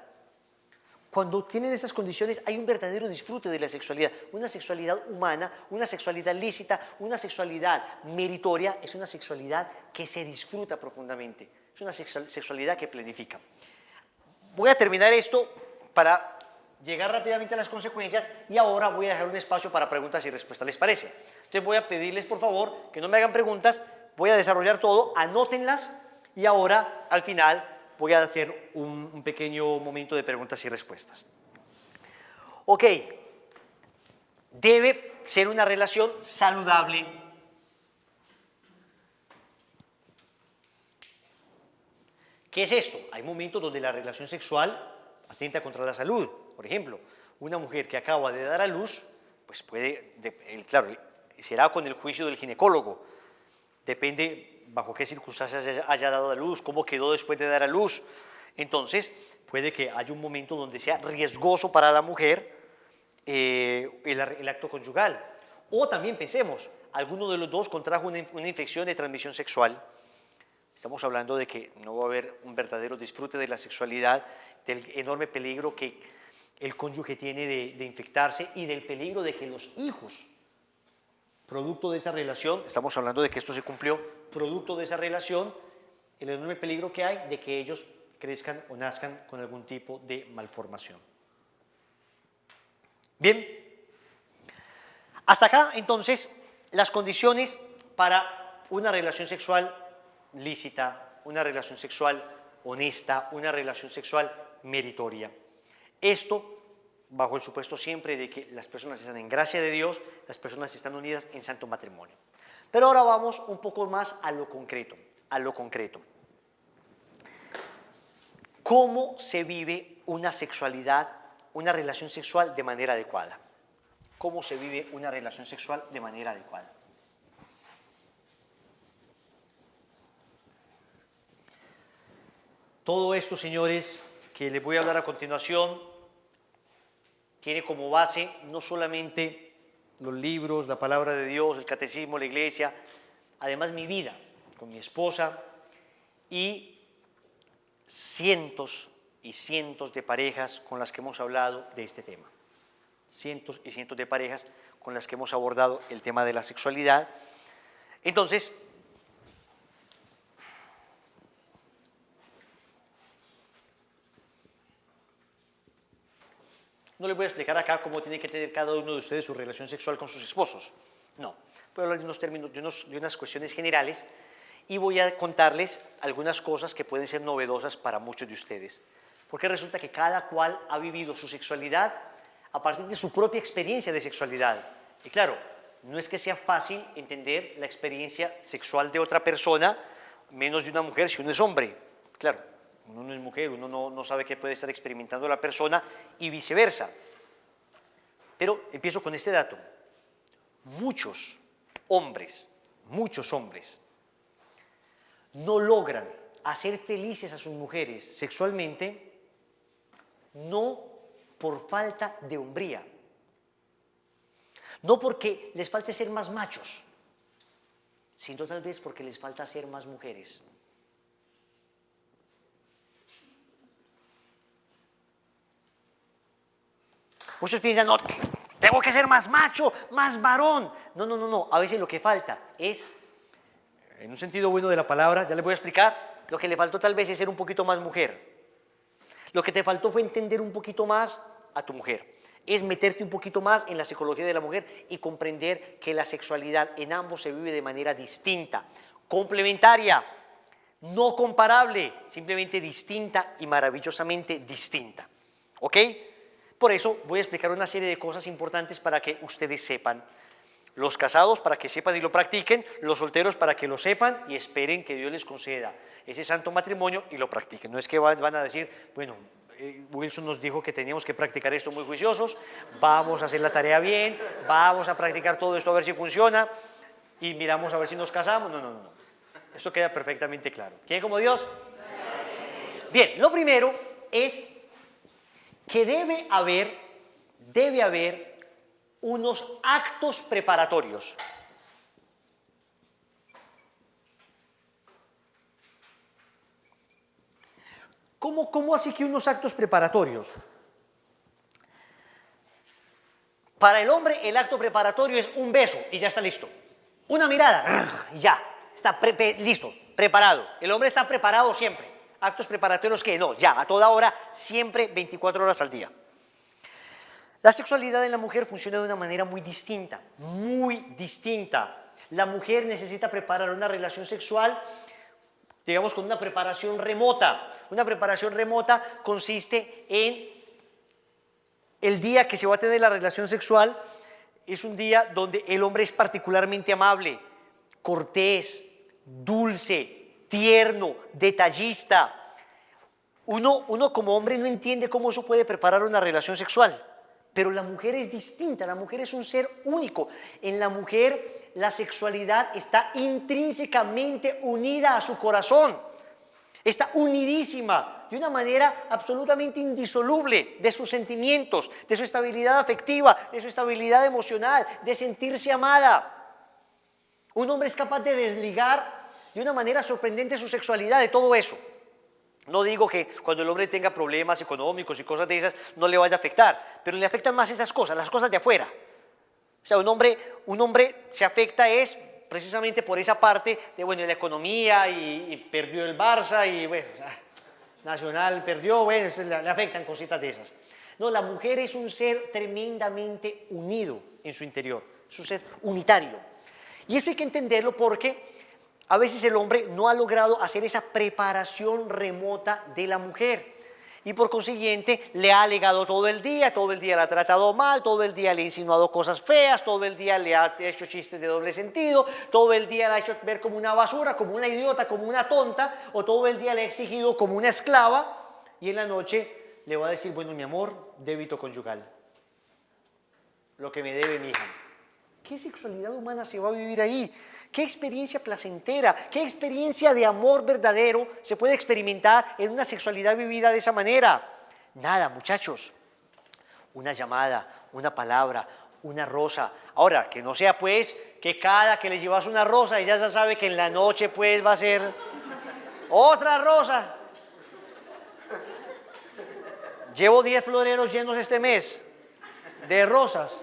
Cuando tienen esas condiciones hay un verdadero disfrute de la sexualidad. Una sexualidad humana, una sexualidad lícita, una sexualidad meritoria, es una sexualidad que se disfruta profundamente. Es una sexualidad que planifica. Voy a terminar esto para llegar rápidamente a las consecuencias y ahora voy a dejar un espacio para preguntas y respuestas, ¿les parece? Entonces voy a pedirles por favor que no me hagan preguntas, voy a desarrollar todo, anótenlas y ahora al final voy a hacer un pequeño momento de preguntas y respuestas. Ok, debe ser una relación saludable. ¿Qué es esto? Hay momentos donde la relación sexual atenta contra la salud. Por ejemplo, una mujer que acaba de dar a luz, pues puede, claro, será con el juicio del ginecólogo, depende bajo qué circunstancias haya dado a luz, cómo quedó después de dar a luz. Entonces, puede que haya un momento donde sea riesgoso para la mujer el acto conyugal. O también pensemos, alguno de los dos contrajo una infección de transmisión sexual. Estamos hablando de que no va a haber un verdadero disfrute de la sexualidad, del enorme peligro que el cónyuge tiene de infectarse y del peligro de que los hijos, producto de esa relación, estamos hablando de que esto se cumplió, producto de esa relación, el enorme peligro que hay de que ellos crezcan o nazcan con algún tipo de malformación. Bien, hasta acá entonces las condiciones para una relación sexual lícita, una relación sexual honesta, una relación sexual meritoria. Esto bajo el supuesto siempre de que las personas están en gracia de Dios, las personas están unidas en santo matrimonio. Pero ahora vamos un poco más a lo concreto, ¿Cómo se vive una sexualidad, una relación sexual de manera adecuada? ¿Cómo se vive una relación sexual de manera adecuada? Todo esto, señores, que les voy a hablar a continuación, tiene como base no solamente los libros, la palabra de Dios, el catecismo, la iglesia, además mi vida con mi esposa y cientos y cientos de parejas con las que hemos hablado de este tema. Cientos y cientos de parejas con las que hemos abordado el tema de la sexualidad. Entonces, no les voy a explicar acá cómo tiene que tener cada uno de ustedes su relación sexual con sus esposos. No, voy a hablar de unos términos, de unas cuestiones generales y voy a contarles algunas cosas que pueden ser novedosas para muchos de ustedes. Porque resulta que cada cual ha vivido su sexualidad a partir de su propia experiencia de sexualidad. Y claro, no es que sea fácil entender la experiencia sexual de otra persona, menos de una mujer si uno es hombre. Claro. Uno no es mujer, uno no sabe qué puede estar experimentando la persona y viceversa. Pero empiezo con este dato. Muchos hombres no logran hacer felices a sus mujeres sexualmente, no por falta de hombría, no porque les falte ser más machos, sino tal vez porque les falta ser más mujeres. Muchos piensan, no, tengo que ser más macho, más varón. No. A veces lo que falta es, en un sentido bueno de la palabra, ya les voy a explicar, lo que le faltó tal vez es ser un poquito más mujer. Lo que te faltó fue entender un poquito más a tu mujer. Es meterte un poquito más en la psicología de la mujer y comprender que la sexualidad en ambos se vive de manera distinta, complementaria, no comparable, simplemente distinta y maravillosamente distinta. ¿Ok? Por eso voy a explicar una serie de cosas importantes para que ustedes sepan. Los casados para que sepan y lo practiquen, los solteros para que lo sepan y esperen que Dios les conceda ese santo matrimonio y lo practiquen. No es que van a decir, bueno, Wilson nos dijo que teníamos que practicar esto muy juiciosos, vamos a hacer la tarea bien, vamos a practicar todo esto a ver si funciona y miramos a ver si nos casamos. No. Eso queda perfectamente claro. ¿Quién como Dios? Bien, lo primero es que debe haber unos actos preparatorios. ¿Cómo así que unos actos preparatorios? Para el hombre el acto preparatorio es un beso y ya está listo. Una mirada, ya, está listo, preparado. El hombre está preparado siempre. Actos preparatorios que no, ya, a toda hora, siempre 24 horas al día. La sexualidad en la mujer funciona de una manera muy distinta, muy distinta. La mujer necesita preparar una relación sexual, digamos, con una preparación remota. Una preparación remota consiste en el día que se va a tener la relación sexual, es un día donde el hombre es particularmente amable, cortés, dulce, tierno, detallista. Uno como hombre no entiende cómo eso puede preparar una relación sexual, pero la mujer es distinta, la mujer es un ser único. En la mujer la sexualidad está intrínsecamente unida a su corazón, está unidísima de una manera absolutamente indisoluble de sus sentimientos, de su estabilidad afectiva, de su estabilidad emocional, de sentirse amada. Un hombre es capaz de desligar de una manera sorprendente su sexualidad de todo eso. No digo que cuando el hombre tenga problemas económicos y cosas de esas no le vaya a afectar, pero le afectan más esas cosas, las cosas de afuera. O sea, un hombre se afecta es precisamente por esa parte de, bueno, la economía y perdió el Barça y, bueno, Nacional perdió, bueno, le afectan cositas de esas. No, la mujer es un ser tremendamente unido en su interior, es un ser unitario. Y esto hay que entenderlo porque a veces el hombre no ha logrado hacer esa preparación remota de la mujer y por consiguiente le ha alegado todo el día la ha tratado mal, todo el día le ha insinuado cosas feas, todo el día le ha hecho chistes de doble sentido, todo el día le ha hecho ver como una basura, como una idiota, como una tonta, o todo el día le ha exigido como una esclava y en la noche le va a decir, bueno, mi amor, débito conyugal, lo que me debe mi hija. ¿Qué sexualidad humana se va a vivir ahí? ¿Qué experiencia placentera, qué experiencia de amor verdadero se puede experimentar en una sexualidad vivida de esa manera? Nada, muchachos. Una llamada, una palabra, una rosa. Ahora, que no sea pues que cada que le llevas una rosa ella ya sabe que en la noche pues va a ser otra rosa. Llevo 10 floreros llenos este mes de rosas.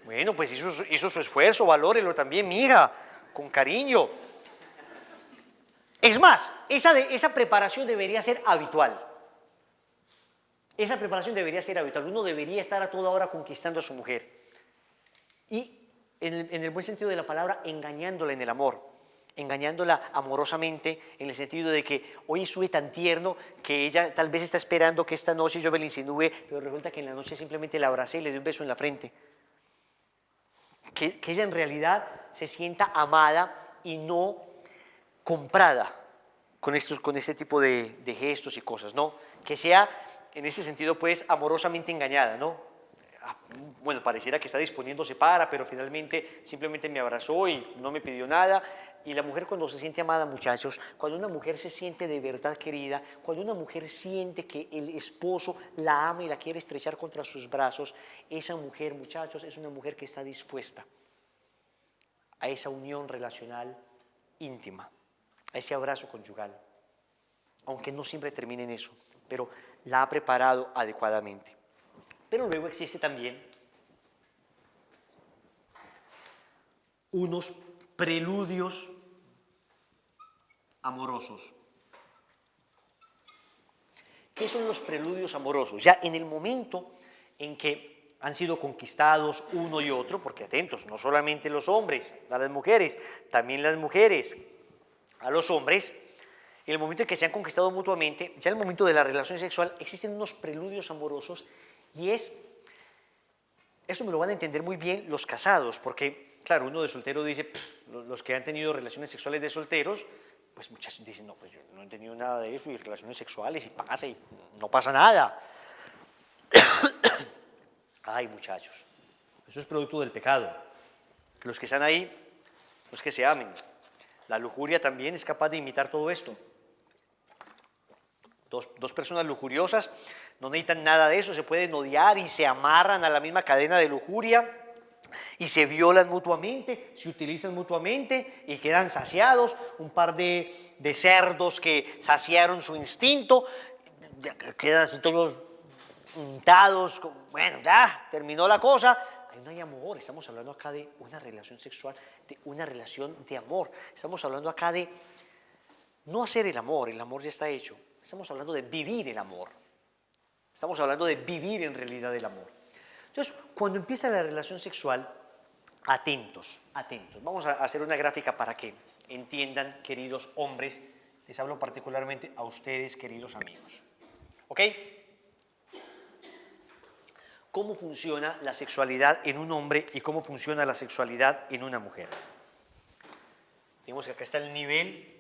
Bueno, pues hizo su esfuerzo, valórelo también, mi hija, con cariño. Es más, esa preparación debería ser habitual. Esa preparación debería ser habitual. Uno debería estar a toda hora conquistando a su mujer. Y en el buen sentido de la palabra, engañándola en el amor. Engañándola amorosamente en el sentido de que hoy estuve tan tierno que ella tal vez está esperando que esta noche yo me la insinúe, pero resulta que en la noche simplemente la abracé y le di un beso en la frente. Que ella en realidad se sienta amada y no comprada con este tipo de gestos y cosas, ¿no? Que sea en ese sentido pues amorosamente engañada, ¿no? Bueno, pareciera que está disponiéndose para, pero finalmente simplemente me abrazó y no me pidió nada. Y la mujer cuando se siente amada, muchachos, cuando una mujer se siente de verdad querida, cuando una mujer siente que el esposo la ama y la quiere estrechar contra sus brazos, esa mujer, muchachos, es una mujer que está dispuesta a esa unión relacional íntima, a ese abrazo conyugal, aunque no siempre termine en eso, pero la ha preparado adecuadamente. Pero luego existe también unos preludios amorosos. ¿Qué son los preludios amorosos? Ya en el momento en que han sido conquistados uno y otro, porque atentos, no solamente los hombres a las mujeres, también las mujeres a los hombres, en el momento en que se han conquistado mutuamente, ya en el momento de la relación sexual, existen unos preludios amorosos y eso me lo van a entender muy bien los casados, porque, claro, uno de soltero dice, los que han tenido relaciones sexuales de solteros, pues muchas dicen, no, pues yo no he tenido nada de eso, y relaciones sexuales, y pasa, y no pasa nada. Ay, muchachos, eso es producto del pecado. Los que están ahí, los que se amen. La lujuria también es capaz de imitar todo esto. Dos personas lujuriosas no necesitan nada de eso, se pueden odiar y se amarran a la misma cadena de lujuria y se violan mutuamente, se utilizan mutuamente y quedan saciados. Un par de cerdos que saciaron su instinto, ya quedan así todos untados, bueno, ya terminó la cosa. Ahí no hay amor, estamos hablando acá de una relación sexual, de una relación de amor. Estamos hablando acá de no hacer el amor ya está hecho. Estamos hablando de vivir el amor. Estamos hablando de vivir en realidad el amor. Entonces, cuando empieza la relación sexual, atentos, atentos. Vamos a hacer una gráfica para que entiendan, queridos hombres, les hablo particularmente a ustedes, queridos amigos. ¿Ok? ¿Cómo funciona la sexualidad en un hombre y cómo funciona la sexualidad en una mujer? Tenemos que acá está el nivel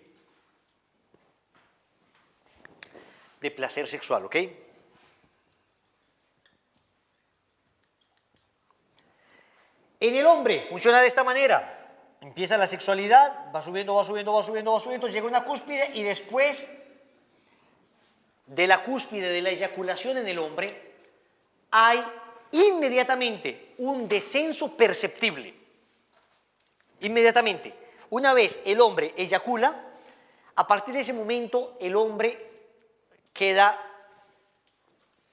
de placer sexual, ¿ok? En el hombre funciona de esta manera. Empieza la sexualidad, va subiendo, va subiendo, va subiendo, va subiendo, llega a una cúspide y después de la cúspide de la eyaculación en el hombre hay inmediatamente un descenso perceptible. Inmediatamente. Una vez el hombre eyacula, a partir de ese momento el hombre queda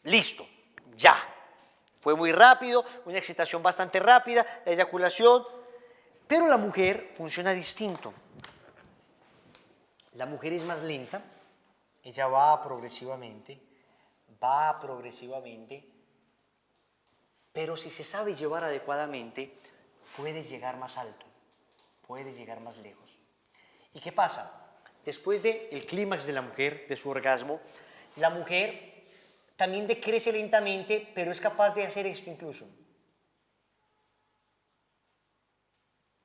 listo, ya. Fue muy rápido, una excitación bastante rápida, la eyaculación, pero la mujer funciona distinto. La mujer es más lenta, ella va progresivamente, pero si se sabe llevar adecuadamente, puede llegar más alto, puede llegar más lejos. ¿Y qué pasa? Después del clímax de la mujer, de su orgasmo, la mujer también decrece lentamente, pero es capaz de hacer esto incluso.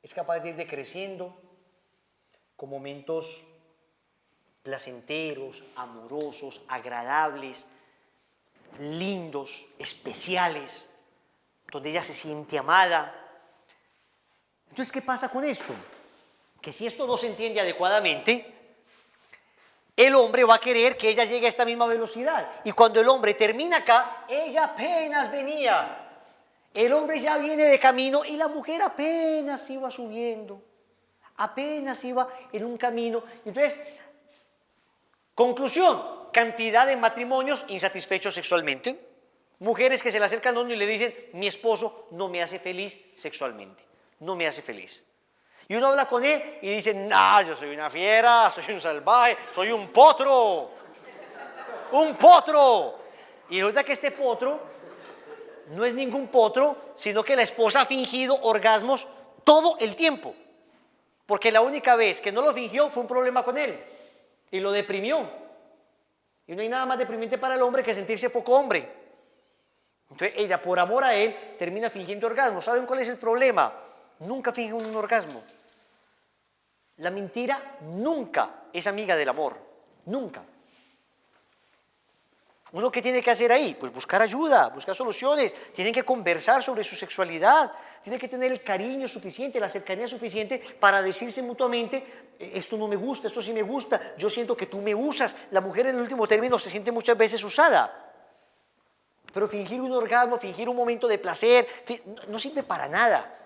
Es capaz de ir decreciendo con momentos placenteros, amorosos, agradables, lindos, especiales, donde ella se siente amada. Entonces, ¿qué pasa con esto? Que si esto no se entiende adecuadamente, el hombre va a querer que ella llegue a esta misma velocidad. Y cuando el hombre termina acá, ella apenas venía. El hombre ya viene de camino y la mujer apenas iba subiendo. Apenas iba en un camino. Entonces, conclusión, cantidad de matrimonios insatisfechos sexualmente. Mujeres que se le acercan a uno y le dicen, mi esposo no me hace feliz sexualmente. No me hace feliz. Y uno habla con él y dice, no, yo soy una fiera, soy un salvaje, soy un potro. Un potro. Y resulta que este potro no es ningún potro, sino que la esposa ha fingido orgasmos todo el tiempo. Porque la única vez que no lo fingió fue un problema con él. Y lo deprimió. Y no hay nada más deprimente para el hombre que sentirse poco hombre. Entonces ella, por amor a él, termina fingiendo orgasmos. ¿Saben cuál es el problema? Nunca finge un orgasmo. La mentira nunca es amiga del amor. Nunca. ¿Uno qué tiene que hacer ahí? Pues buscar ayuda, buscar soluciones. Tienen que conversar sobre su sexualidad. Tienen que tener el cariño suficiente, la cercanía suficiente para decirse mutuamente, esto no me gusta, esto sí me gusta, yo siento que tú me usas. La mujer en el último término se siente muchas veces usada. Pero fingir un orgasmo, fingir un momento de placer, no sirve para nada.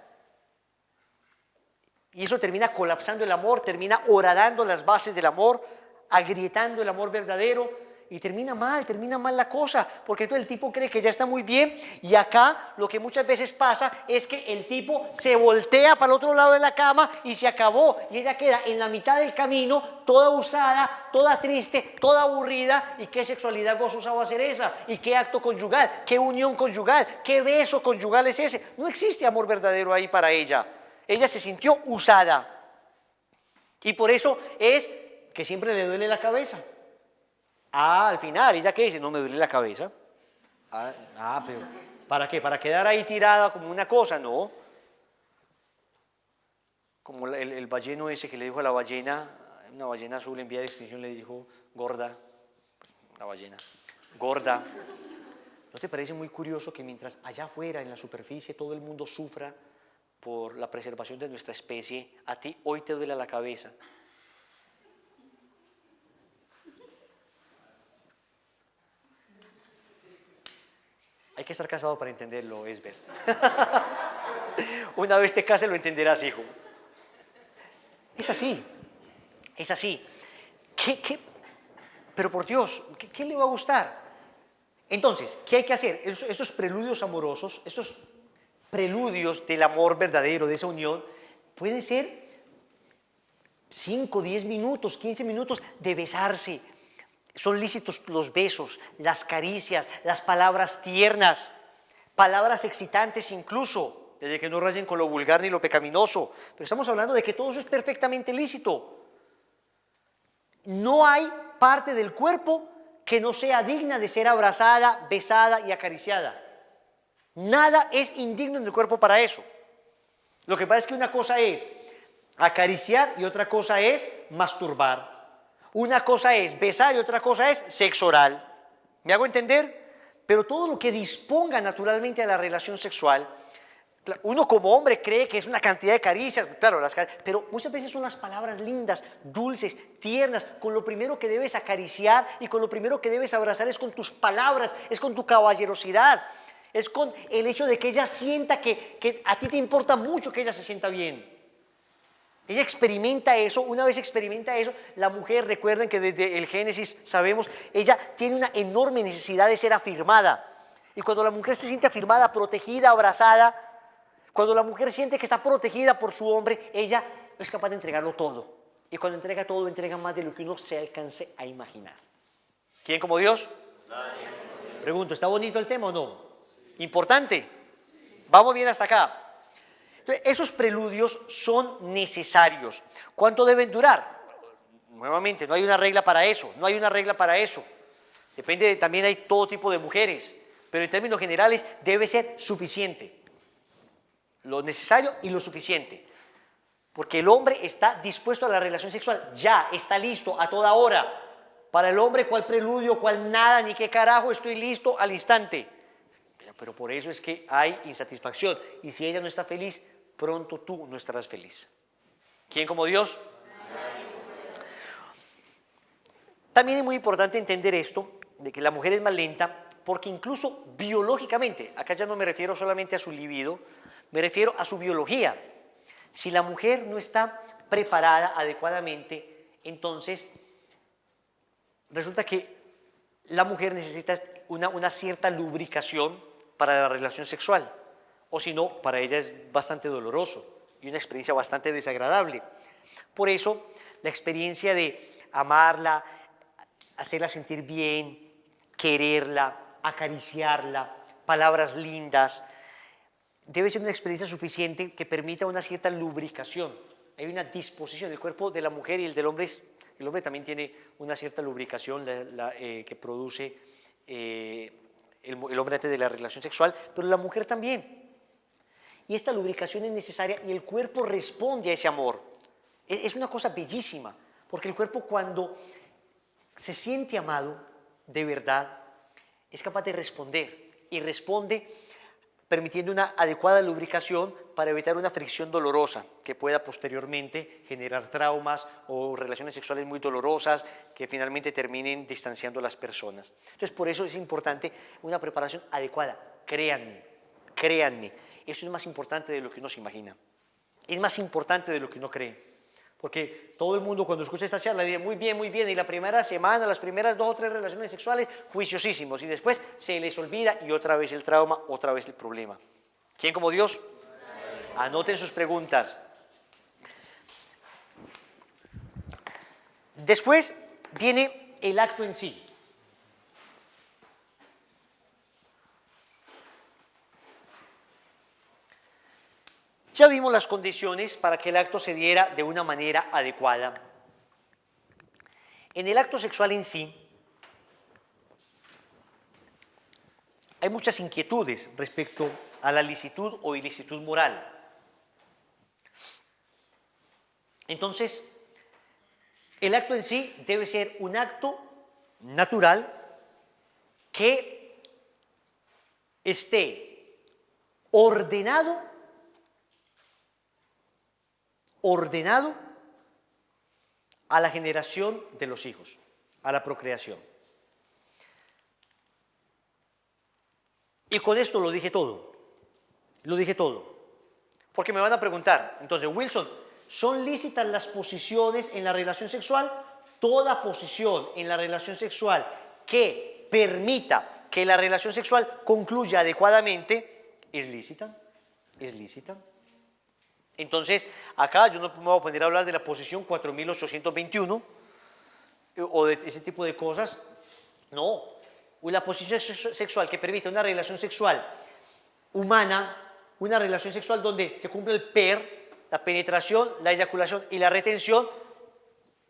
Y eso termina colapsando el amor, termina horadando las bases del amor, agrietando el amor verdadero y termina mal la cosa, porque entonces el tipo cree que ya está muy bien y acá lo que muchas veces pasa es que el tipo se voltea para el otro lado de la cama y se acabó y ella queda en la mitad del camino, toda usada, toda triste, toda aburrida. ¿Y qué sexualidad gozosa va a ser esa? ¿Y qué acto conyugal? ¿Qué unión conyugal? ¿Qué beso conyugal es ese? No existe amor verdadero ahí para ella. Ella se sintió usada y por eso es que siempre le duele la cabeza. Al final, ¿ella qué dice? No me duele la cabeza. Pero ¿para qué? ¿Para quedar ahí tirada como una cosa? No. Como el balleno ese que le dijo a la ballena, una ballena azul en vía de extinción, le dijo, gorda, la ballena, gorda. ¿No te parece muy curioso que mientras allá afuera, en la superficie, todo el mundo sufra por la preservación de nuestra especie, a ti hoy te duele la cabeza? Hay que estar casado para entenderlo, Esber. Una vez te cases lo entenderás, hijo. Es así, es así. Pero por Dios, ¿qué le va a gustar? Entonces, ¿qué hay que hacer? Estos preludios amorosos, estos preludios del amor verdadero, de esa unión, pueden ser 5, 10 minutos, 15 minutos de besarse. Son lícitos los besos, las caricias, las palabras tiernas, palabras excitantes incluso, desde que no rayen con lo vulgar ni lo pecaminoso. Pero estamos hablando de que todo eso es perfectamente lícito. No hay parte del cuerpo que no sea digna de ser abrazada, besada y acariciada. Nada es indigno en el cuerpo para eso. Lo que pasa es que una cosa es acariciar y otra cosa es masturbar. Una cosa es besar y otra cosa es sexo oral. ¿Me hago entender? Pero todo lo que disponga naturalmente a la relación sexual, uno como hombre cree que es una cantidad de caricias, claro, pero muchas veces son las palabras lindas, dulces, tiernas, con lo primero que debes acariciar y con lo primero que debes abrazar es con tus palabras, es con tu caballerosidad, es con el hecho de que ella sienta que a ti te importa mucho que ella se sienta bien. Ella experimenta eso, una vez experimenta eso, la mujer, recuerden que desde el Génesis sabemos, ella tiene una enorme necesidad de ser afirmada. Y cuando la mujer se siente afirmada, protegida, abrazada, cuando la mujer siente que está protegida por su hombre, ella es capaz de entregarlo todo. Y cuando entrega todo, entrega más de lo que uno se alcance a imaginar. ¿Quién como Dios? Pregunto, ¿está bonito el tema o no? ¿Importante? ¿Vamos bien hasta acá? Entonces, esos preludios son necesarios. ¿Cuánto deben durar? Nuevamente, no hay una regla para eso, no hay una regla para eso. Depende, también hay todo tipo de mujeres, pero en términos generales debe ser suficiente. Lo necesario y lo suficiente. Porque el hombre está dispuesto a la relación sexual, ya, está listo a toda hora. Para el hombre, ¿cuál preludio, cuál nada, ni qué carajo, estoy listo al instante? Pero por eso es que hay insatisfacción. Y si ella no está feliz, pronto tú no estarás feliz. ¿Quién como Dios? También es muy importante entender esto, de que la mujer es más lenta, porque incluso biológicamente, acá ya no me refiero solamente a su libido, me refiero a su biología. Si la mujer no está preparada adecuadamente, entonces resulta que la mujer necesita una cierta lubricación para la relación sexual, o si no, para ella es bastante doloroso y una experiencia bastante desagradable. Por eso, la experiencia de amarla, hacerla sentir bien, quererla, acariciarla, palabras lindas, debe ser una experiencia suficiente que permita una cierta lubricación. Hay una disposición, el cuerpo de la mujer y el del hombre, el hombre también tiene una cierta lubricación que produce el hombre antes de la relación sexual, pero la mujer también. Y esta lubricación es necesaria y el cuerpo responde a ese amor. Es una cosa bellísima, porque el cuerpo cuando se siente amado de verdad es capaz de responder y responde permitiendo una adecuada lubricación para evitar una fricción dolorosa que pueda posteriormente generar traumas o relaciones sexuales muy dolorosas que finalmente terminen distanciando a las personas. Entonces, por eso es importante una preparación adecuada. Créanme, eso es más importante de lo que uno se imagina. Es más importante de lo que uno cree. Porque todo el mundo cuando escucha esta charla dice muy bien, y la primera semana, las primeras 2 o 3 relaciones sexuales, juiciosísimos, y después se les olvida y otra vez el trauma, otra vez el problema. ¿Quién como Dios? Anoten sus preguntas. Después viene el acto en sí. Ya vimos las condiciones para que el acto se diera de una manera adecuada. En el acto sexual en sí, hay muchas inquietudes respecto a la licitud o ilicitud moral. Entonces, el acto en sí debe ser un acto natural que esté ordenado a la generación de los hijos, a la procreación. Y con esto lo dije todo, porque me van a preguntar, entonces, Wilson, ¿son lícitas las posiciones en la relación sexual? Toda posición en la relación sexual que permita que la relación sexual concluya adecuadamente es lícita. Entonces, acá yo no me voy a poner a hablar de la posición 4821 o de ese tipo de cosas. No, la posición sexual que permite una relación sexual humana, una relación sexual donde se cumple el PER, la penetración, la eyaculación y la retención,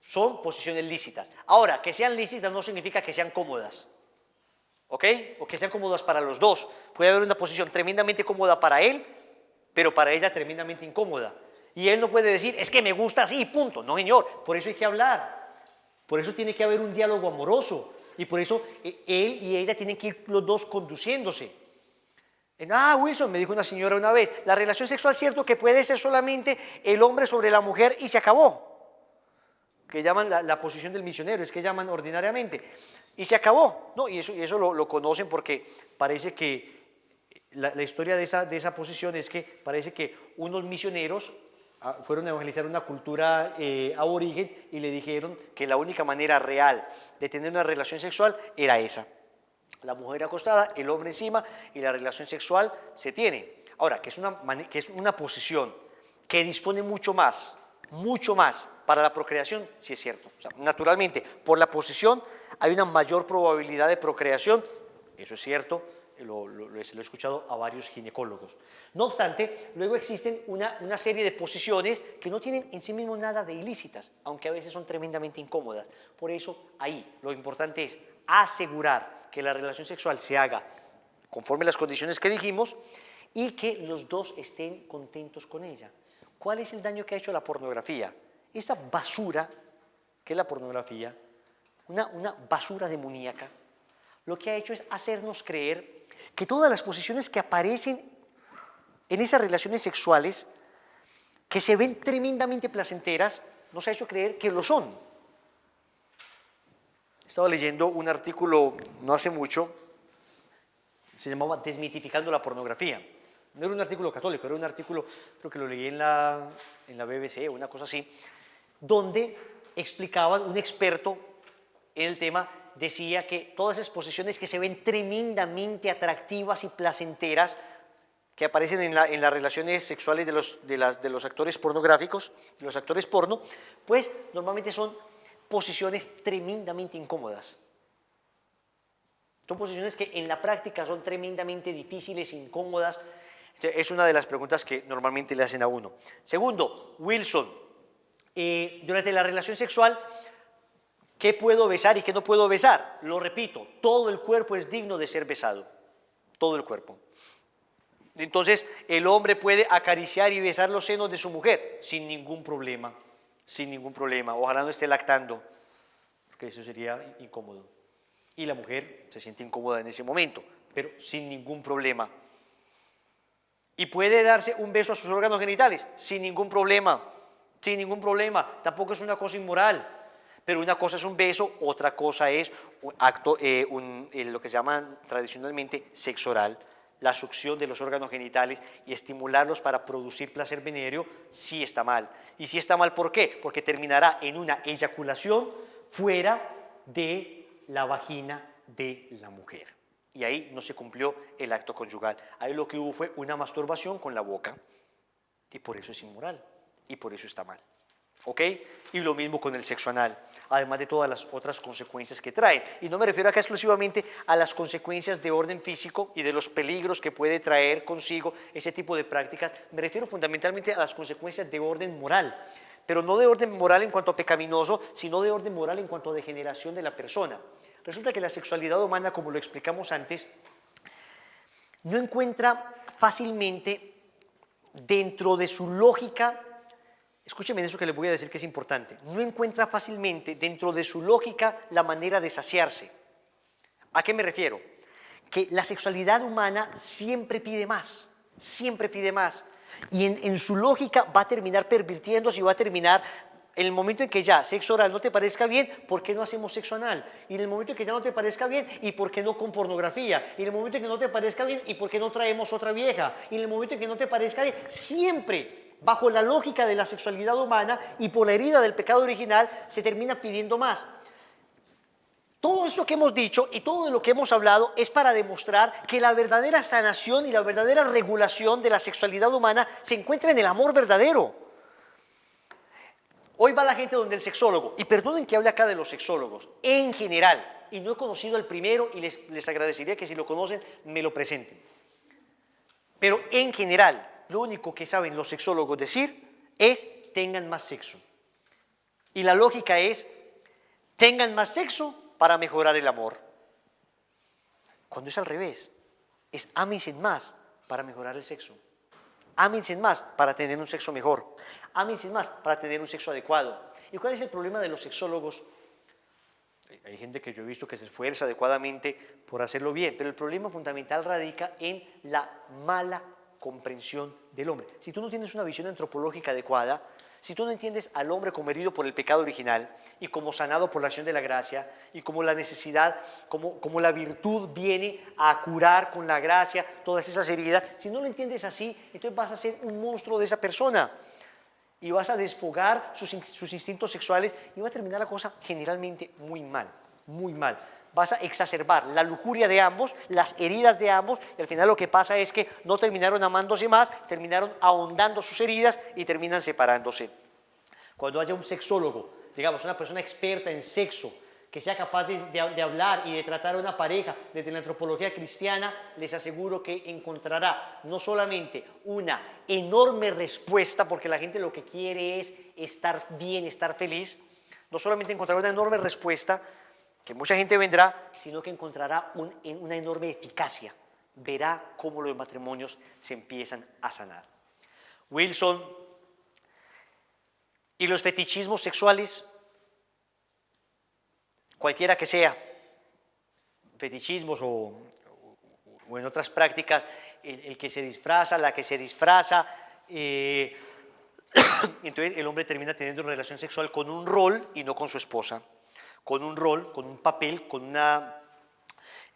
son posiciones lícitas. Ahora, que sean lícitas no significa que sean cómodas, ¿ok? O que sean cómodas para los dos. Puede haber una posición tremendamente cómoda para él, pero para ella tremendamente incómoda. Y él no puede decir, es que me gusta así, punto. No, señor, por eso hay que hablar. Por eso tiene que haber un diálogo amoroso y por eso él y ella tienen que ir los dos conduciéndose. Wilson, me dijo una señora una vez, la relación sexual, cierto que puede ser solamente el hombre sobre la mujer y se acabó. Que llaman la posición del misionero, es que llaman ordinariamente. Y se acabó. No, y eso lo conocen porque parece que la historia de esa posición es que parece que unos misioneros fueron a evangelizar una cultura aborigen y le dijeron que la única manera real de tener una relación sexual era esa. La mujer acostada, el hombre encima y la relación sexual se tiene. Ahora, que es una posición que dispone mucho más para la procreación, sí es cierto. O sea, naturalmente, por la posición hay una mayor probabilidad de procreación, eso es cierto, lo he escuchado a varios ginecólogos. No obstante, luego existen una serie de posiciones que no tienen en sí mismo nada de ilícitas, aunque a veces son tremendamente incómodas. Por eso, ahí, lo importante es asegurar que la relación sexual se haga conforme a las condiciones que dijimos y que los dos estén contentos con ella. ¿Cuál es el daño que ha hecho la pornografía? Esa basura que es la pornografía, una basura demoníaca, lo que ha hecho es hacernos creer que todas las posiciones que aparecen en esas relaciones sexuales, que se ven tremendamente placenteras, nos ha hecho creer que lo son. Estaba leyendo un artículo no hace mucho, se llamaba Desmitificando la pornografía. No era un artículo católico, era un artículo, creo que lo leí en la BBC o una cosa así, donde explicaban, un experto en el tema decía que todas esas posiciones que se ven tremendamente atractivas y placenteras, que aparecen en las relaciones sexuales de los actores pornográficos, de los actores porno, pues normalmente son posiciones tremendamente incómodas. Son posiciones que en la práctica son tremendamente difíciles, incómodas. Es una de las preguntas que normalmente le hacen a uno. Segundo, Wilson, durante la relación sexual, ¿qué puedo besar y qué no puedo besar? Lo repito, todo el cuerpo es digno de ser besado, todo el cuerpo. Entonces, el hombre puede acariciar y besar los senos de su mujer sin ningún problema, sin ningún problema. Ojalá no esté lactando, porque eso sería incómodo. Y la mujer se siente incómoda en ese momento, pero sin ningún problema. ¿Y puede darse un beso a sus órganos genitales? Sin ningún problema, sin ningún problema. Tampoco es una cosa inmoral, pero una cosa es un beso, otra cosa es un acto, lo que se llama tradicionalmente sexo oral, la succión de los órganos genitales y estimularlos para producir placer venéreo, sí está mal. ¿Y sí está mal por qué? Porque terminará en una eyaculación fuera de la vagina de la mujer. Y ahí no se cumplió el acto conyugal. Ahí lo que hubo fue una masturbación con la boca. Y por eso es inmoral. Y por eso está mal. ¿Ok? Y lo mismo con el sexo anal, además de todas las otras consecuencias que trae. Y no me refiero acá exclusivamente a las consecuencias de orden físico y de los peligros que puede traer consigo ese tipo de prácticas. Me refiero fundamentalmente a las consecuencias de orden moral, pero no de orden moral en cuanto a pecaminoso, sino de orden moral en cuanto a degeneración de la persona. Resulta que la sexualidad humana, como lo explicamos antes, no encuentra fácilmente dentro de su lógica. Escúcheme eso que les voy a decir que es importante. No encuentra fácilmente dentro de su lógica la manera de saciarse. ¿A qué me refiero? Que la sexualidad humana siempre pide más, siempre pide más. Y en su lógica va a terminar pervirtiéndose y va a terminar, en el momento en que ya sexo oral no te parezca bien, ¿por qué no hacemos sexo anal? Y en el momento en que ya no te parezca bien, ¿y por qué no con pornografía? Y en el momento en que no te parezca bien, ¿y por qué no traemos otra vieja? Y en el momento en que no te parezca bien, siempre bajo la lógica de la sexualidad humana y por la herida del pecado original, se termina pidiendo más. Todo esto que hemos dicho y todo de lo que hemos hablado es para demostrar que la verdadera sanación y la verdadera regulación de la sexualidad humana se encuentra en el amor verdadero. Hoy va la gente donde el sexólogo, y perdonen que hable acá de los sexólogos, en general, y no he conocido al primero y les agradecería que si lo conocen me lo presenten. Pero en general, lo único que saben los sexólogos decir es tengan más sexo. Y la lógica es tengan más sexo para mejorar el amor. Cuando es al revés, es ámense más para mejorar el sexo. Ámense más para tener un sexo mejor. Ámense más para tener un sexo adecuado. ¿Y cuál es el problema de los sexólogos Hay gente que yo he visto que se esfuerza adecuadamente por hacerlo bien, pero el problema fundamental radica en la mala comprensión del hombre. Si tú no tienes una visión antropológica adecuada, si tú no entiendes al hombre como herido por el pecado original y como sanado por la acción de la gracia y como la necesidad, como la virtud viene a curar con la gracia todas esas heridas, si no lo entiendes así, entonces vas a ser un monstruo de esa persona y vas a desfogar sus instintos sexuales y va a terminar la cosa generalmente muy mal, muy mal. Vas a exacerbar la lujuria de ambos, las heridas de ambos, y al final lo que pasa es que no terminaron amándose más, terminaron ahondando sus heridas y terminan separándose. Cuando haya un sexólogo, digamos, una persona experta en sexo, que sea capaz de hablar y de tratar a una pareja desde la antropología cristiana, les aseguro que encontrará no solamente una enorme respuesta, porque la gente lo que quiere es estar bien, estar feliz, no solamente encontrará una enorme respuesta, que mucha gente vendrá, sino que encontrará una enorme eficacia. Verá cómo los matrimonios se empiezan a sanar. Wilson y los fetichismos sexuales, cualquiera que sea, fetichismos o en otras prácticas, el que se disfraza, la que se disfraza, entonces el hombre termina teniendo una relación sexual con un rol y no con su esposa, con un rol, con un papel, con una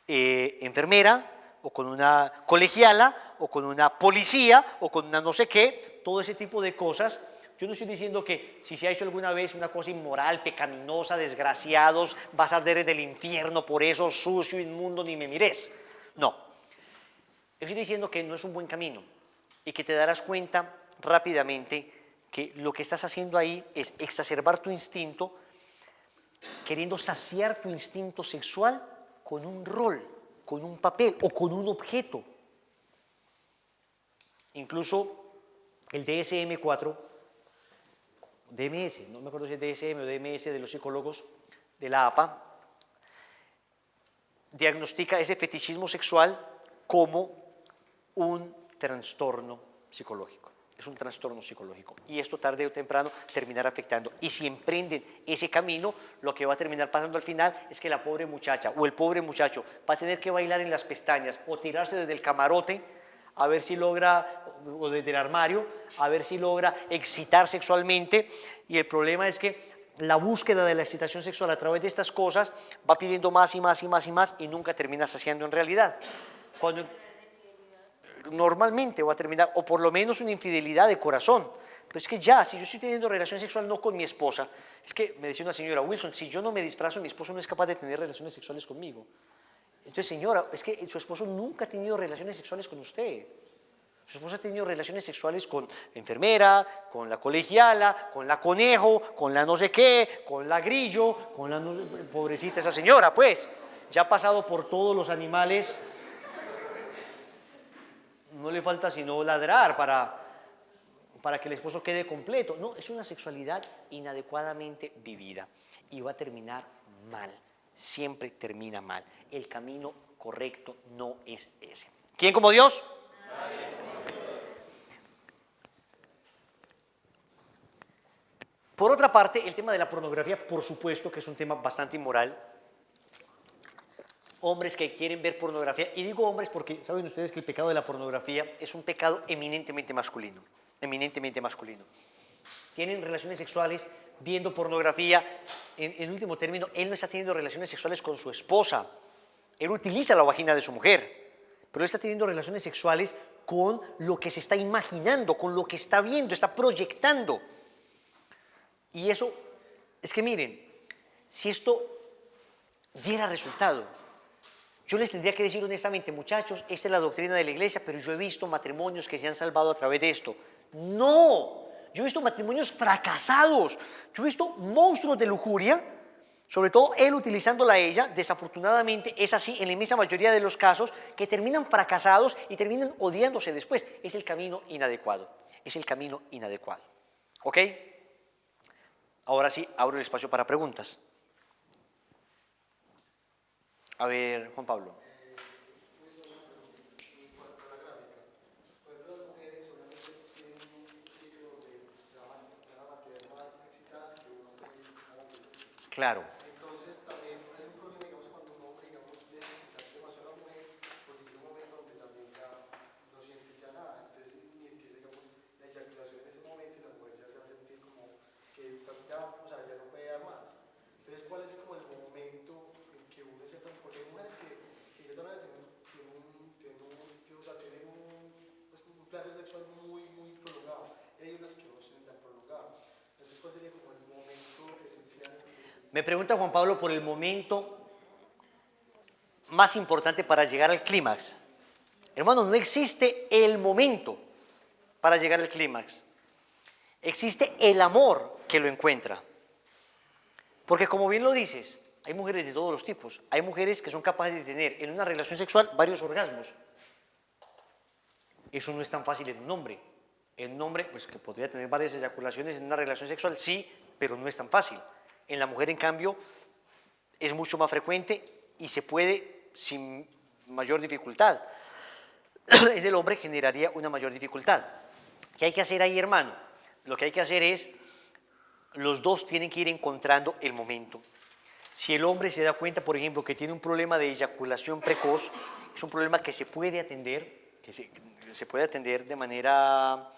enfermera o con una colegiala o con una policía o con una no sé qué, todo ese tipo de cosas. Yo no estoy diciendo que si se ha hecho alguna vez una cosa inmoral, pecaminosa, desgraciados, vas a arder en el infierno por eso, sucio, inmundo, ni me mires. No. Estoy diciendo que no es un buen camino y que te darás cuenta rápidamente que lo que estás haciendo ahí es exacerbar tu instinto, queriendo saciar tu instinto sexual con un rol, con un papel o con un objeto. Incluso el DSM-4, DMS, no me acuerdo si es DSM o DMS de los psicólogos de la APA, diagnostica ese fetichismo sexual como un trastorno psicológico. Es un trastorno psicológico y esto tarde o temprano terminará afectando. Y si emprenden ese camino, lo que va a terminar pasando al final es que la pobre muchacha o el pobre muchacho va a tener que bailar en las pestañas o tirarse desde el camarote a ver si logra, o desde el armario, a ver si logra excitar sexualmente, y el problema es que la búsqueda de la excitación sexual a través de estas cosas va pidiendo más y más y más y más y nunca termina saciando en realidad. Cuando normalmente va a terminar, o por lo menos una infidelidad de corazón. Pero es que ya, si yo estoy teniendo relación sexual no con mi esposa, es que me decía una señora, Wilson, si yo no me disfrazo, mi esposo no es capaz de tener relaciones sexuales conmigo. Entonces, señora, es que su esposo nunca ha tenido relaciones sexuales con usted. Su esposo ha tenido relaciones sexuales con la enfermera, con la colegiala, con la conejo, con la no sé qué, con la grillo, con la no... Pobrecita esa señora, pues. Ya ha pasado por todos los animales. No le falta sino ladrar para que el esposo quede completo. No, es una sexualidad inadecuadamente vivida y va a terminar mal. Siempre termina mal. El camino correcto no es ese. ¿Quién como Dios? Nadie. Por otra parte, el tema de la pornografía, por supuesto que es un tema bastante inmoral. Hombres que quieren ver pornografía, y digo hombres porque saben ustedes que el pecado de la pornografía es un pecado eminentemente masculino, eminentemente masculino. Tienen relaciones sexuales viendo pornografía. En último término, él no está teniendo relaciones sexuales con su esposa. Él utiliza la vagina de su mujer, pero él está teniendo relaciones sexuales con lo que se está imaginando, con lo que está viendo, está proyectando. Y eso, es que miren, si esto diera resultado, yo les tendría que decir honestamente, muchachos, esta es la doctrina de la iglesia, pero yo he visto matrimonios que se han salvado a través de esto. ¡No! Yo he visto matrimonios fracasados, yo he visto monstruos de lujuria, sobre todo él utilizándola a ella, desafortunadamente es así en la inmensa mayoría de los casos, que terminan fracasados y terminan odiándose después. Es el camino inadecuado, es el camino inadecuado. ¿Ok? Ahora sí, abro el espacio para preguntas. A ver, Juan Pablo. Claro. Entonces también Me pregunta Juan Pablo por el momento más importante para llegar al clímax. Hermano, no existe el momento para llegar al clímax. Existe el amor que lo encuentra. Porque como bien lo dices, hay mujeres de todos los tipos. Hay mujeres que son capaces de tener en una relación sexual varios orgasmos. Eso no es tan fácil en un hombre. En un hombre, pues que podría tener varias eyaculaciones en una relación sexual, sí, pero no es tan fácil. En la mujer, en cambio, es mucho más frecuente y se puede sin mayor dificultad. En el hombre generaría una mayor dificultad. ¿Qué hay que hacer ahí, hermano? Lo que hay que hacer es, los dos tienen que ir encontrando el momento. Si el hombre se da cuenta, por ejemplo, que tiene un problema de eyaculación precoz, es un problema que se puede atender, se puede atender de manera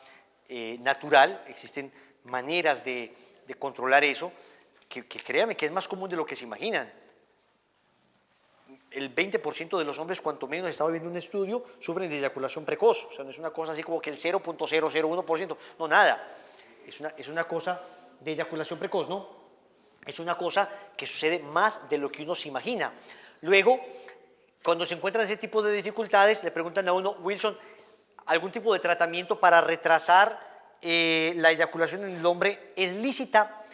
natural. Existen maneras de controlar eso, que créanme que es más común de lo que se imaginan. El 20% de los hombres, cuanto menos, estaba viendo un estudio, sufren de eyaculación precoz. O sea, no es una cosa así como que el 0.001%, no, nada. Es una cosa de eyaculación precoz, ¿no? Es una cosa que sucede más de lo que uno se imagina. Luego, cuando se encuentran ese tipo de dificultades, le preguntan a uno, Wilson, ¿algún tipo de tratamiento para retrasar la eyaculación en el hombre es lícita?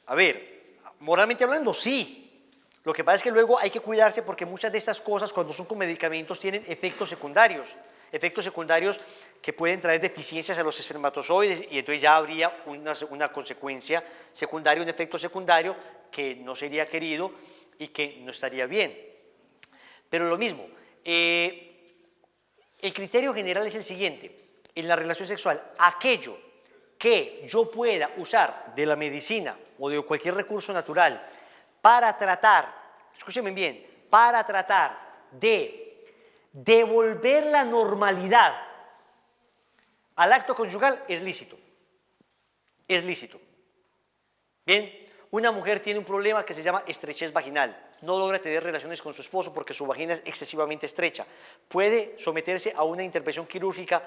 A ver, moralmente hablando, sí. Lo que pasa es que luego hay que cuidarse porque muchas de estas cosas, cuando son con medicamentos, tienen efectos secundarios que pueden traer deficiencias a los espermatozoides y entonces ya habría una consecuencia secundaria, un efecto secundario que no sería querido y que no estaría bien. Pero lo mismo, el criterio general es el siguiente: en la relación sexual, aquello que yo pueda usar de la medicina o de cualquier recurso natural para tratar, escúchenme bien, para tratar de devolver la normalidad al acto conyugal, es lícito. Es lícito. Bien, una mujer tiene un problema que se llama estrechez vaginal. No logra tener relaciones con su esposo porque su vagina es excesivamente estrecha. ¿Puede someterse a una intervención quirúrgica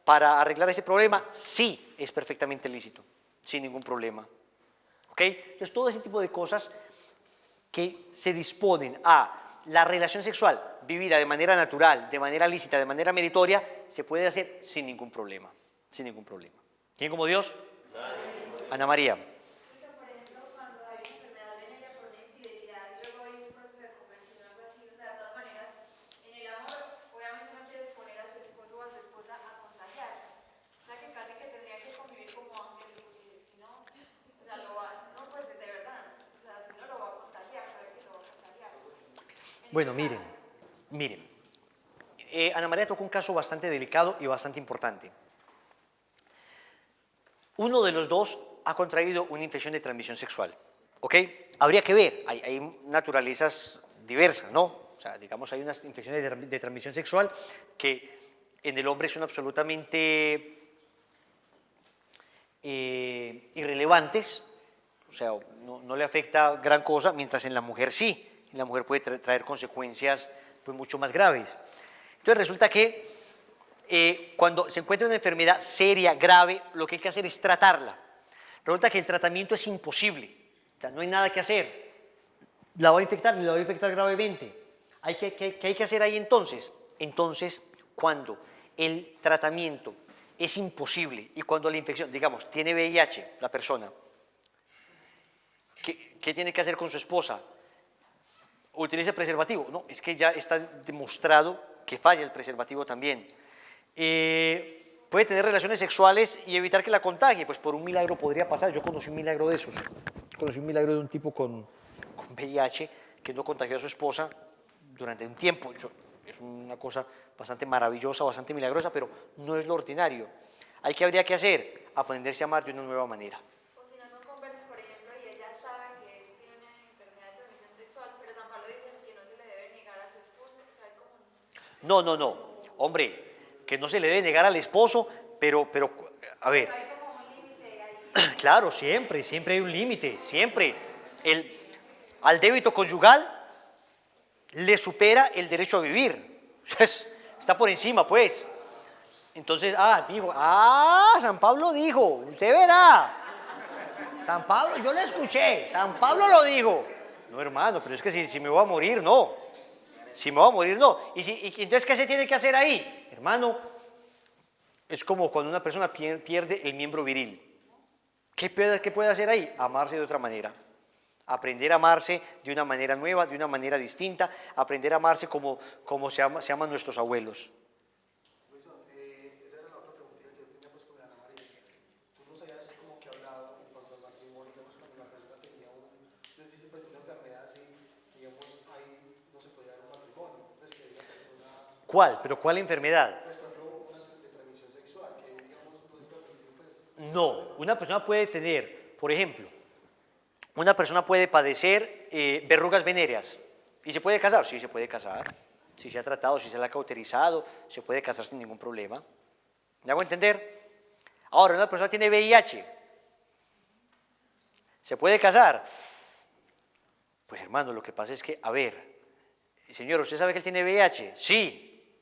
para arreglar ese problema? Sí, es perfectamente lícito, sin ningún problema. ¿Ok? Entonces, todo ese tipo de cosas que se disponen a la relación sexual vivida de manera natural, de manera lícita, de manera meritoria, se puede hacer sin ningún problema. Sin ningún problema. ¿Quién como Dios? Nadie. Ana María. Por ejemplo, cuando hay una enfermedad venérea por una infidelidad y luego hay un proceso de conversión o algo así, o sea, de todas maneras, en el amor, obviamente no quiere exponer a su esposo o a su esposa a contagiarse. O sea, que casi que tendría que convivir como ángel, porque si no, o sea, lo hace, no, pues de verdad, o sea, si no lo va a contagiar, sabe que lo va a contagiar. Bueno, miren. Ana María tocó un caso bastante delicado y bastante importante. Uno de los dos ha contraído una infección de transmisión sexual, ¿ok? Habría que ver, hay naturalezas diversas, ¿no? O sea, digamos, hay unas infecciones de transmisión sexual que en el hombre son absolutamente irrelevantes, o sea, no le afecta gran cosa, mientras en la mujer sí. En la mujer puede traer consecuencias pues, mucho más graves. Entonces resulta que cuando se encuentra una enfermedad seria, grave, lo que hay que hacer es tratarla. Resulta que el tratamiento es imposible, o sea, no hay nada que hacer. La va a infectar gravemente. ¿Qué hay que hacer ahí entonces? Entonces, cuando el tratamiento es imposible y cuando la infección, digamos, tiene VIH la persona, ¿qué tiene que hacer con su esposa? ¿Utiliza preservativo? No, es que ya está demostrado que falla el preservativo también. ¿Puede tener relaciones sexuales y evitar que la contagie? Pues por un milagro podría pasar. Yo conocí un milagro de esos. Conocí un milagro de un tipo con VIH que no contagió a su esposa durante un tiempo. Es una cosa bastante maravillosa, bastante milagrosa, pero no es lo ordinario. ¿Qué habría que hacer? Aprenderse a amar de una nueva manera. O si no son conversas, por ejemplo, y ella sabe que tiene una enfermedad de transmisión sexual, pero San Pablo dice que no se le debe negar a su esposo, o sea, como... No. Hombre, que no se le debe negar al esposo, pero a ver. Hay como un límite ahí. Claro, siempre hay un límite, siempre. Al débito conyugal le supera el derecho a vivir. Está por encima, pues. Entonces, San Pablo dijo, usted verá. San Pablo, yo le escuché, San Pablo lo dijo. No, hermano, pero es que si me voy a morir, no. Si me voy a morir, no. ¿Y entonces qué se tiene que hacer ahí? Hermano, es como cuando una persona pierde el miembro viril. ¿Qué puede hacer ahí? Amarse de otra manera. Aprender a amarse de una manera nueva, de una manera distinta. Aprender a amarse como se aman nuestros abuelos. Wilson, esa era la otra pregunta que yo tenía pues con Ana María. Tú nos habías como que hablado en cuanto al matrimonio, digamos, cuando la persona tenía un déficit, pues, una enfermedad así, digamos, ahí no se podía dar un matrimonio. Pues que la persona, ¿Cuál? ¿Pero cuál enfermedad? pues por ejemplo, una de transmisión sexual, que digamos no es permitido, pues, No, una persona puede tener, por ejemplo, una persona puede padecer verrugas venéreas y se puede casar. Sí, se puede casar. Si se ha tratado, si se la ha cauterizado, se puede casar sin ningún problema. ¿Me hago entender? Ahora, una persona tiene VIH. ¿Se puede casar? Pues hermano, lo que pasa es que, a ver, señor, ¿usted sabe que él tiene VIH? Sí.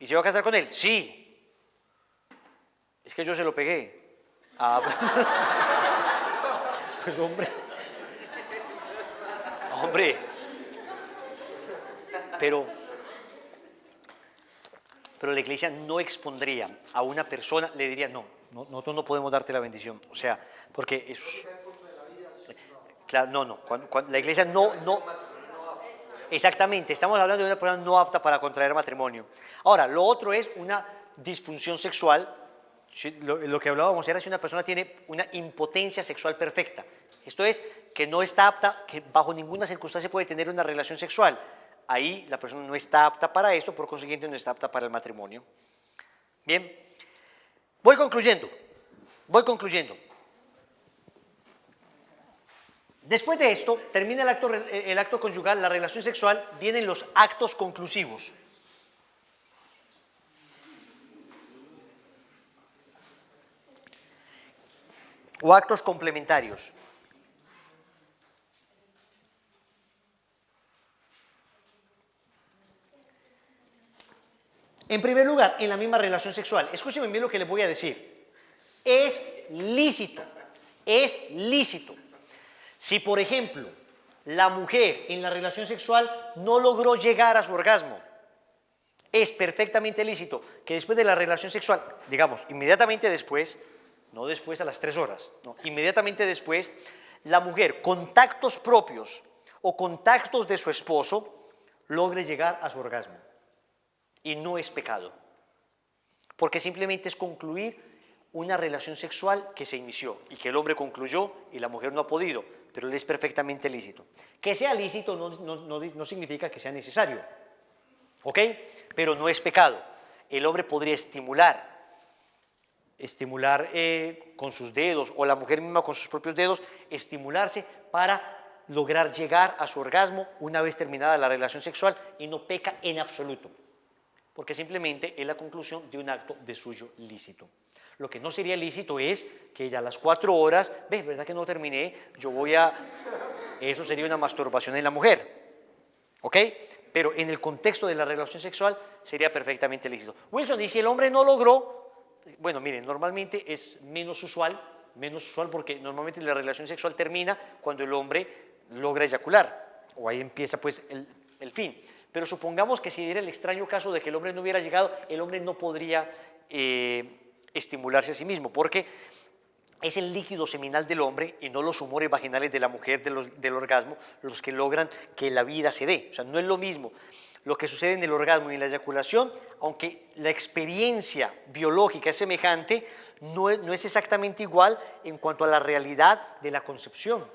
¿Y se va a casar con él? Sí. Es que yo se lo pegué. Ah, pues hombre. Hombre. Pero la iglesia no expondría a una persona, le diría, no, nosotros no podemos darte la bendición. O sea, porque es... Claro, no. La iglesia no... Exactamente, estamos hablando de una persona no apta para contraer matrimonio. Ahora, lo otro es una disfunción sexual. Lo que hablábamos era si una persona tiene una impotencia sexual perfecta. Esto es, que no está apta, que bajo ninguna circunstancia puede tener una relación sexual. Ahí la persona no está apta para esto, por consiguiente no está apta para el matrimonio. Bien, voy concluyendo. Después de esto, termina el acto conyugal, la relación sexual, vienen los actos conclusivos. O actos complementarios. En primer lugar, en la misma relación sexual, escúcheme bien lo que les voy a decir. Es lícito. Si, por ejemplo, la mujer en la relación sexual no logró llegar a su orgasmo, es perfectamente lícito que después de la relación sexual, digamos, inmediatamente después, no después a las 3 horas, no, inmediatamente después, la mujer, contactos propios o contactos de su esposo, logre llegar a su orgasmo. Y no es pecado, porque simplemente es concluir una relación sexual que se inició y que el hombre concluyó y la mujer no ha podido, pero le es perfectamente lícito. Que sea lícito no significa que sea necesario, ¿ok? Pero no es pecado. El hombre podría estimular con sus dedos, o la mujer misma con sus propios dedos, estimularse para lograr llegar a su orgasmo una vez terminada la relación sexual, y no peca en absoluto, porque simplemente es la conclusión de un acto de suyo lícito. Lo que no sería lícito es que ya a las 4 horas, ¿ves, verdad que no terminé? Eso sería una masturbación en la mujer, ¿ok? Pero en el contexto de la relación sexual sería perfectamente lícito. Wilson, ¿y si el hombre no logró? Bueno, miren, normalmente es menos usual porque normalmente la relación sexual termina cuando el hombre logra eyacular, o ahí empieza pues el fin. Pero supongamos que si diera el extraño caso de que el hombre no hubiera llegado, el hombre no podría estimularse a sí mismo, porque es el líquido seminal del hombre y no los humores vaginales de la mujer del orgasmo los que logran que la vida se dé. O sea, no es lo mismo lo que sucede en el orgasmo y en la eyaculación, aunque la experiencia biológica es semejante, no es exactamente igual en cuanto a la realidad de la concepción,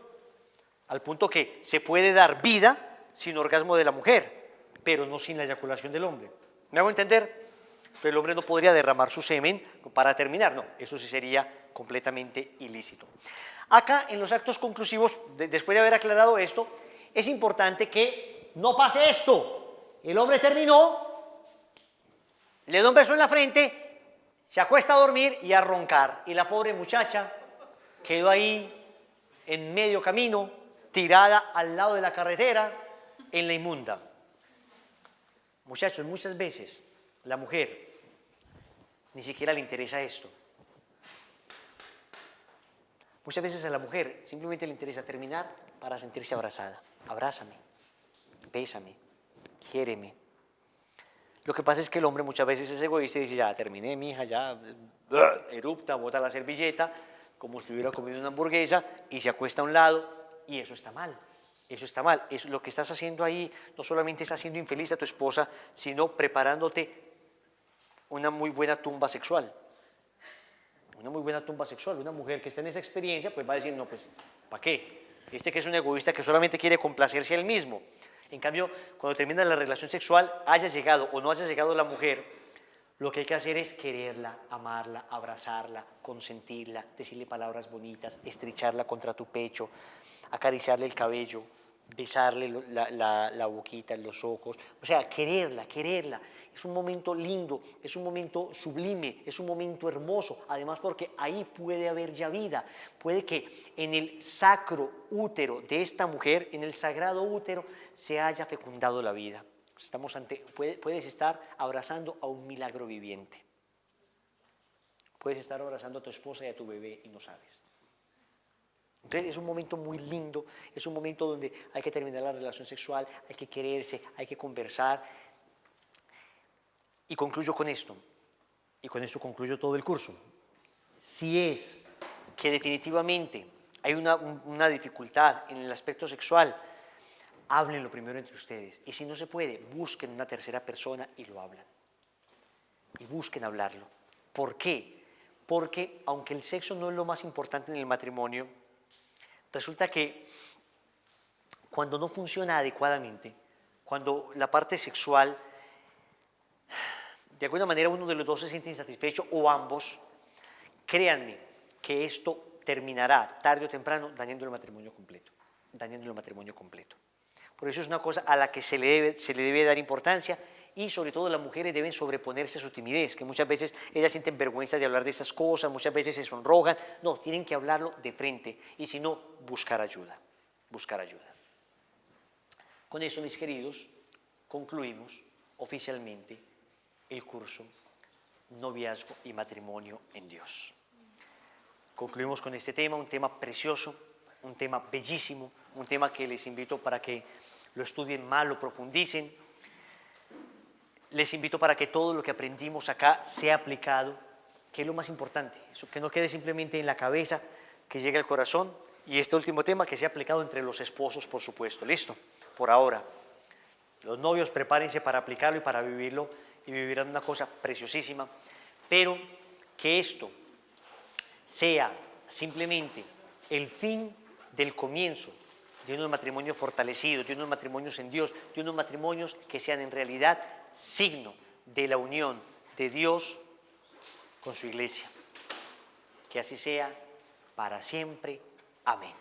al punto que se puede dar vida sin orgasmo de la mujer, pero no sin la eyaculación del hombre. ¿Me hago entender? Pero el hombre no podría derramar su semen para terminar, no, eso sí sería completamente ilícito. Acá, en los actos conclusivos, después de haber aclarado esto, es importante que no pase esto. El hombre terminó, le da un beso en la frente, se acuesta a dormir y a roncar. Y la pobre muchacha quedó ahí en medio camino, tirada al lado de la carretera, en la inmunda. Muchachos, muchas veces la mujer ni siquiera le interesa esto. Muchas veces a la mujer simplemente le interesa terminar para sentirse abrazada. Abrázame, bésame, quiéreme. Lo que pasa es que el hombre muchas veces es egoísta y dice, ya terminé, mija, ya erupta, bota la servilleta, como si hubiera comido una hamburguesa y se acuesta a un lado, y eso está mal. Eso está mal. Eso, lo que estás haciendo ahí no solamente estás haciendo infeliz a tu esposa, sino preparándote una muy buena tumba sexual. Una muy buena tumba sexual. Una mujer que está en esa experiencia, pues va a decir, no, pues, ¿para qué? Este que es un egoísta que solamente quiere complacerse a él mismo. En cambio, cuando termina la relación sexual, haya llegado o no haya llegado la mujer, lo que hay que hacer es quererla, amarla, abrazarla, consentirla, decirle palabras bonitas, estrecharla contra tu pecho, acariciarle el cabello, besarle la boquita, los ojos, o sea, quererla, quererla. Es un momento lindo, es un momento sublime, es un momento hermoso, además porque ahí puede haber ya vida, puede que en el sacro útero de esta mujer, en el sagrado útero, se haya fecundado la vida. Puedes estar abrazando a un milagro viviente. Puedes estar abrazando a tu esposa y a tu bebé y no sabes. Entonces es un momento muy lindo, es un momento donde hay que terminar la relación sexual, hay que quererse, hay que conversar. Y concluyo con esto, y con esto concluyo todo el curso. Si es que definitivamente hay una dificultad en el aspecto sexual, háblenlo primero entre ustedes. Y si no se puede, busquen una tercera persona y lo hablan. Y busquen hablarlo. ¿Por qué? Porque aunque el sexo no es lo más importante en el matrimonio, resulta que cuando no funciona adecuadamente, cuando la parte sexual, de alguna manera uno de los dos se siente insatisfecho o ambos, créanme que esto terminará tarde o temprano dañando el matrimonio completo. Dañando el matrimonio completo. Por eso es una cosa a la que se le debe dar importancia y sobre todo las mujeres deben sobreponerse a su timidez, que muchas veces ellas sienten vergüenza de hablar de esas cosas, muchas veces se sonrojan. No, tienen que hablarlo de frente y si no, buscar ayuda, buscar ayuda. Con eso, mis queridos, concluimos oficialmente el curso Noviazgo y Matrimonio en Dios. Concluimos con este tema, un tema precioso, un tema bellísimo, un tema que les invito para que lo estudien más, lo profundicen. Les invito para que todo lo que aprendimos acá sea aplicado, que es lo más importante, eso, que no quede simplemente en la cabeza, que llegue al corazón. Y este último tema, que sea aplicado entre los esposos, por supuesto. ¿Listo? Por ahora. Los novios, prepárense para aplicarlo y para vivirlo, y vivirán una cosa preciosísima. Pero que esto sea simplemente el fin del comienzo de unos matrimonios fortalecidos, de unos matrimonios en Dios, de unos matrimonios que sean en realidad signo de la unión de Dios con su iglesia. Que así sea para siempre. Amén.